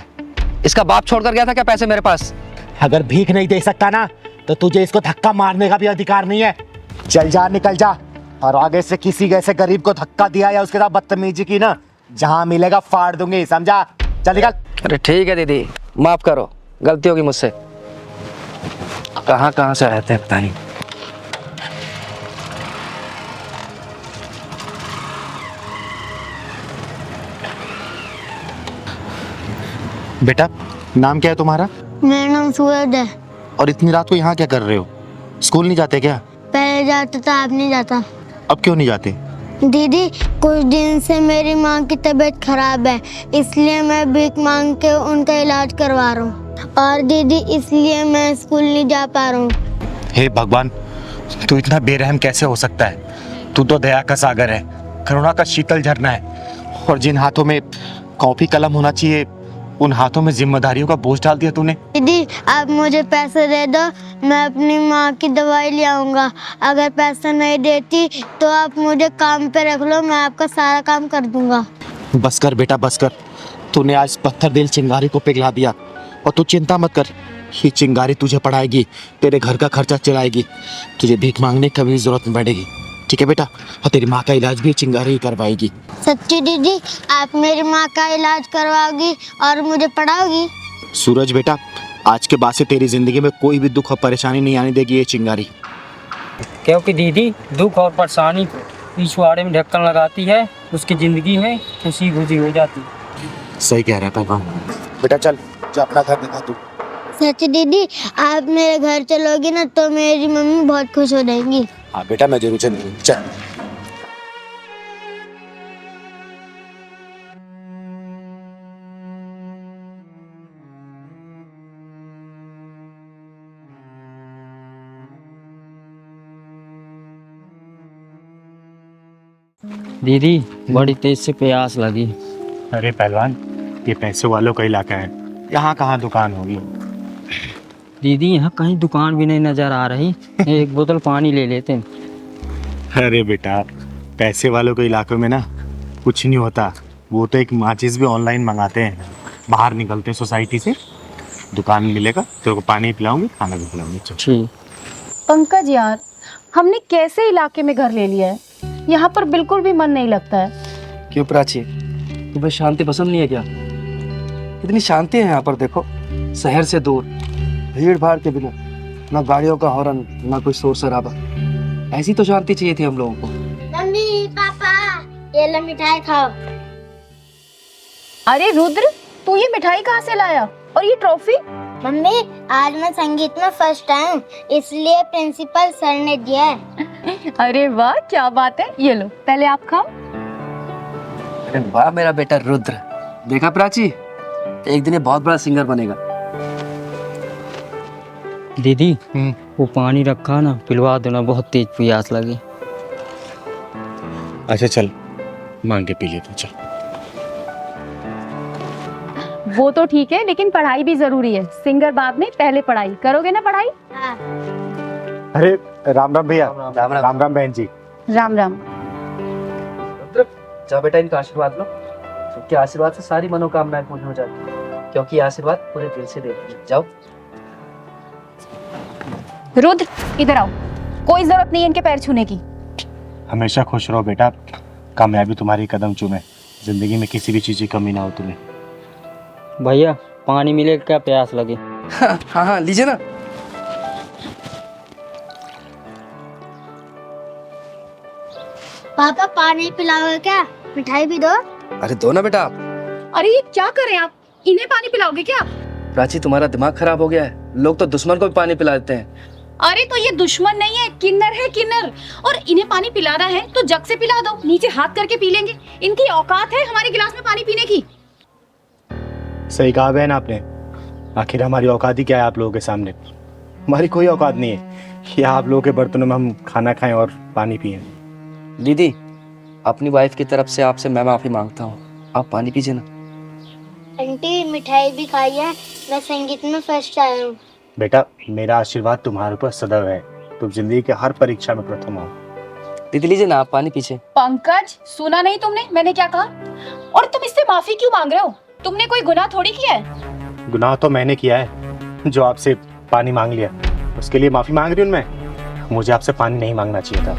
इसका बाप छोड़कर गया था क्या पैसे मेरे पास? अगर भीख नहीं दे सकता ना तो तुझे इसको धक्का मारने का भी अधिकार नहीं है। चल जा, निकल जा, और आगे से किसी ऐसे गरीब को धक्का दिया या उसके साथ बदतमीजी की ना, जहाँ मिलेगा फाड़ दूंगी, समझा? चल निकल। अरे ठीक है दीदी, माफ करो, गलती होगी मुझसे। कहाँ से आए थे पता नहीं। बेटा, नाम क्या है तुम्हारा? मेरा नाम सूरज है। और इतनी रात को यहाँ क्या कर रहे हो? स्कूल नहीं जाते क्या? पहले जाता था, अब नहीं जाता। अब क्यों नहीं जाते? दीदी कुछ दिन से मेरी माँ की तबीयत खराब है, इसलिए मैं भीख मांग के उनका इलाज करवा रहा हूँ, और दीदी इसलिए मैं स्कूल नहीं जा पा रहा हूँ। हे भगवान, तू इतना बेरहम कैसे हो सकता है? तू तो दया का सागर है, करुणा का शीतल झरना है, और जिन हाथों में कॉपी कलम होना चाहिए उन हाथों में जिम्मेदारियों का बोझ डाल दिया तूने। दीदी आप मुझे पैसे दे दो, मैं अपनी माँ की दवाई ले आऊँगा। अगर पैसा नहीं देती तो आप मुझे काम पे रख लो, मैं आपका सारा काम कर दूंगा। बस कर बेटा, बस कर। तूने आज पत्थर दिल चिंगारी को पिघला दिया, और तू चिंता मत कर, ये चिंगारी तुझे पढ़ाएगी, तेरे घर का खर्चा चलाएगी, तुझे भीख मांगने की कभी जरूरत नहीं पड़ेगी, ठीक है बेटा? और तेरी माँ का इलाज भी चिंगारी ही करवाएगी। सच्ची दीदी, आप मेरी माँ का इलाज करवाओगी और मुझे पढ़ाओगी? सूरज बेटा, आज के बाद से तेरी जिंदगी में कोई भी दुख और परेशानी नहीं आने देगी ये चिंगारी। क्योंकि दीदी दुख और परेशानी पिछवाड़े में ढक्कन लगाती है, उसकी जिंदगी में खुशी खुशी हो जाती है। सही कह रहा है पहलवान। बेटा चल जा अपना घर दिखा तू। सच दीदी, आप मेरे घर चलोगी ना तो मेरी मम्मी बहुत खुश हो जाएंगी। हाँ बेटा मैं जरूर चलूंगी, चल। दीदी बड़ी तेज से प्यास लगी। अरे पहलवान, ये पैसे वालों का इलाका है, यहाँ कहाँ दुकान होगी। दीदी यहाँ कहीं दुकान भी नहीं नजर आ रही, एक बोतल पानी ले लेते हैं। अरे बेटा, पैसे वालों के इलाकों में ना कुछ नहीं होता, वो तो एक माचिस भी ऑनलाइन मंगाते हैं, बाहर निकलते हैं सोसाइटी से, दुकान मिलेगा तेरे को पानी पिलाऊंगी, खाना भी खिलाऊंगी। ठीक। पंकज यार, हमने कैसे इलाके में घर ले लिया है, यहाँ पर बिल्कुल भी मन नहीं लगता है। क्यों प्राची, तुम्हें शांति पसंद नहीं है क्या? इतनी शांति है यहाँ पर, देखो शहर से दूर, भीड़ भाड़ के बिना, ना गाड़ियों का हॉर्न, ना कोई शोर शराबा। ऐसी तो शांति चाहिए थी हम लोगों को। मम्मी पापा ये लो मिठाई खाओ। अरे रुद्र, तू ये मिठाई कहाँ से लाया और ये ट्रॉफी? मम्मी आज मैं संगीत में फर्स्ट आया, इसलिए प्रिंसिपल सर ने दिया है। अरे वाह, क्या बात है, ये लो पहले आप खाओ। अरे वाह मेरा बेटा रुद्र, देखा प्राची, एक दिन ये बहुत बड़ा सिंगर बनेगा। दीदी वो पानी रखा ना, पिलवा देना, बहुत तेज प्यास लगी। अच्छा चल मांग के पी लेते, चल। वो तो ठीक है, लेकिन पढ़ाई भी जरूरी है। सिंगर बाद में, पहले पढ़ाई करोगे ना पढ़ाई? अरे राम राम भैया। राम राम। राम राम बहन जी। राम राम। रुद्र जा बेटा, इनका आशीर्वाद लो, क्योंकि आशीर्वाद से सारी मनोकामनाएं पूर्ण हो जाती है, क्योंकि ये आशीर्वाद पूरे दिल से देते हैं। जाओ। रुद्र इधर आओ, कोई जरूरत नहीं है इनके पैर छूने की। हमेशा खुश रहो बेटा, कामयाबी तुम्हारी कदम चूमे, जिंदगी में किसी भी चीज की कमी ना हो तुम्हें। भैया पानी मिलेगा क्या, प्यास लगी। हाँ हाँ लीजिए ना। पापा पानी पिलाओगे क्या? मिठाई भी दो। अरे दो ना बेटा आप। अरे ये क्या करें आप, इन्हें पानी पिलाओगे क्या? प्राची तुम्हारा दिमाग खराब हो गया है, लोग तो दुश्मन को भी पानी पिला देते हैं। अरे तो ये दुश्मन नहीं है, किन्नर है किन्नर, और इन्हें पानी पिलाना है तो जग से पिला दो, नीचे हाथ करके पी लेंगे। इनकी औकात है हमारे गिलास में पानी पीने की। सही कहा बहन आपने, आखिर हमारी औकात ही क्या है आप लोगों के सामने? हमारी कोई औकात नहीं है कि आप लोगों के बर्तनों में हम खाना खाएं और पानी पिएं। दीदी अपनी वाइफ की तरफ से आपसे मैं माफी मांगता हूँ, आप पानी पीजिए ना। आंटी मिठाई भी खाई है, मैं संगीत में फर्स्ट आया हूँ। बेटा मेरा आशीर्वाद तुम्हारे ऊपर सदैव है, तुम जिंदगी के हर परीक्षा में प्रथम आओ। दीदी लीजिए ना आप पानी पीछे। पंकज सुना नहीं तुमने मैंने क्या कहा? और तुम इससे माफी क्यों मांग रहे हो? तुमने कोई गुनाह थोड़ी किया है। गुनाह तो मैंने किया है, जो आपसे पानी मांग लिया, उसके लिए माफी मांग रही हूँ मैं। मुझे आपसे पानी नहीं मांगना चाहिए था।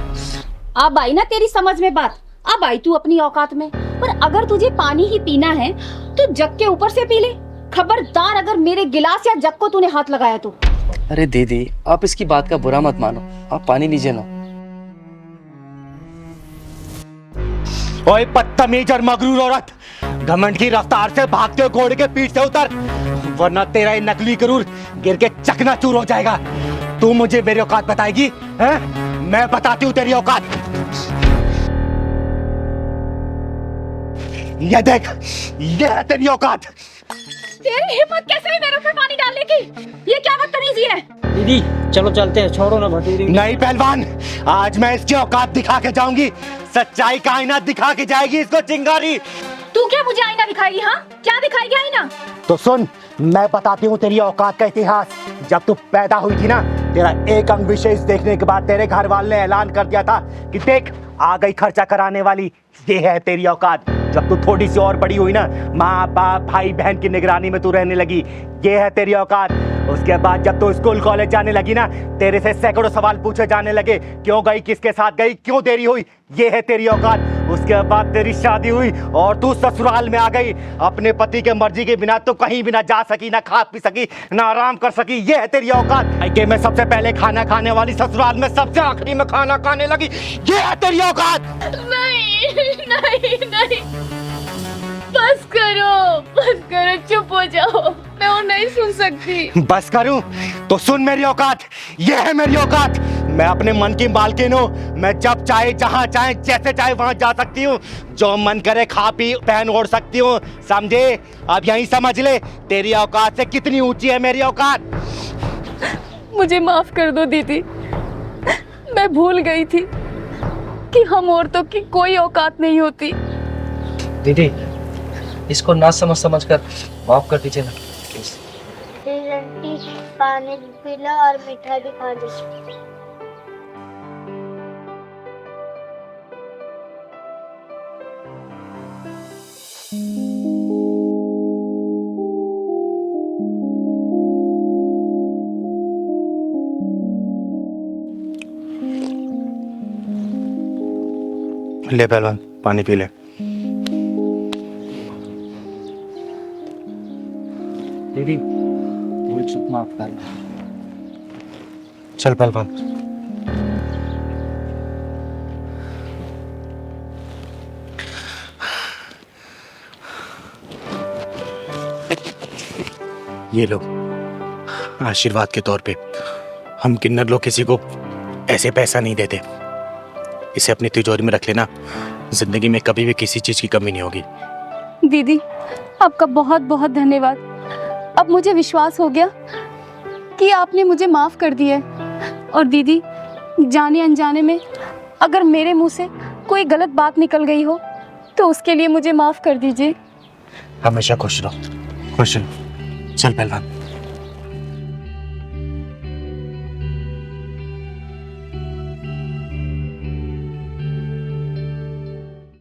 अब आई ना तेरी समझ में बात, अब आई तू अपनी औकात में। पर अगर तुझे पानी ही पीना है तो जग के ऊपर से पी ले, खबरदार अगर मेरे गिलास या जग को तूने हाथ लगाया तो। अरे दीदी आप इसकी बात का बुरा मत मानो, आप पानी लीजिए ना। ओए बदतमीज और मगरूर औरत, घमंड की रफ्तार से भागते हुए घोड़े के पीठ से उतर, वरना तेरा ये नकली गरूर गिर के चकनाचूर हो जाएगा। तू मुझे मेरी औकात बताएगी हैं? मैं बताती हूँ तेरी औकात। ये देख, ये है तेरी औकात। तेरी हिम्मत कैसे हुई मेरे ऊपर पानी डालने की? ये क्या बदतमीजी है? दीदी चलो चलते हैं, छोड़ो ना भटूरी। नहीं पहलवान, आज मैं इसकी औकात दिखा के जाऊंगी, सच्चाई का आईना दिखा के जाएगी इसको चिंगारी। तू क्या मुझे आईना दिखाएगी? हाँ क्या दिखाएगी आईना? तो सुन, मैं बताती हूँ तेरी औकात का इतिहास। जब तू पैदा हुई थी ना, तेरा एक अंग विशेष देखने के बाद तेरे घर वाले ने ऐलान कर दिया था कि देख आ गई खर्चा कराने वाली, ये है तेरी औकात। जब तू थोड़ी सी और बड़ी हुई ना, माँ बाप भाई बहन की निगरानी में तू रहने लगी, ये है तेरी औकात। उसके बाद जब तू स्कूल कॉलेज जाने लगी ना, तेरे से सैकड़ों सवाल पूछे जाने लगे, क्यों गई, किसके साथ गई, क्यों देरी हुई, ये है तेरी औकात। उसके बाद तेरी शादी हुई और तू ससुराल में आ गई। अपने पति के मर्जी के बिना तो कहीं भी ना जा सकी, ना खा पी सकी, ना आराम कर सकी, ये है तेरी औकात। मायके में सबसे पहले खाना खाने वाली, ससुराल में सबसे आखिरी में खाना खाने लगी, ये है तेरी औकात। नहीं नहीं नहीं, बस करो, चुप हो जाओ, मैं और नहीं सुन सकती। बस करूं तो सुन मेरी औकात, ये है मेरी औकात। मैं अपने मन की मालकिन हूँ। मैं जब चाहे, जहाँ चाहे, जैसे चाहे वहां जा सकती हूँ। जो मन करे खा पी पहन ओढ़ सकती हूँ, समझे? अब यहीं समझ ले तेरी औकात से कितनी ऊंची है मेरी औकात। मुझे माफ कर दो दीदी, मैं भूल गई थी कि हम औरतों की कोई औकात नहीं होती। दीदी, इसको ना समझ कर माफ कर दीजिए ना प्लीज। आंटी, पानी पी लो और मीठा भी खा लो। ले पहलवान, पानी पी ले। दीदी, मुझे माफ कर दो। चल पहलवान। ये लो आशीर्वाद के तौर पे। हम किन्नर लोग किसी को ऐसे पैसा नहीं देते। इसे अपनी तिजोरी में रख लेना, जिंदगी में कभी भी किसी चीज की कमी नहीं होगी। दीदी, आपका बहुत बहुत धन्यवाद। अब मुझे विश्वास हो गया कि आपने मुझे माफ कर दिया है। और दीदी, जाने अनजाने में अगर मेरे मुंह से कोई गलत बात निकल गई हो तो उसके लिए मुझे माफ कर दीजिए। हमेशा खुश रहो, खुश रहो। चल पहलवान।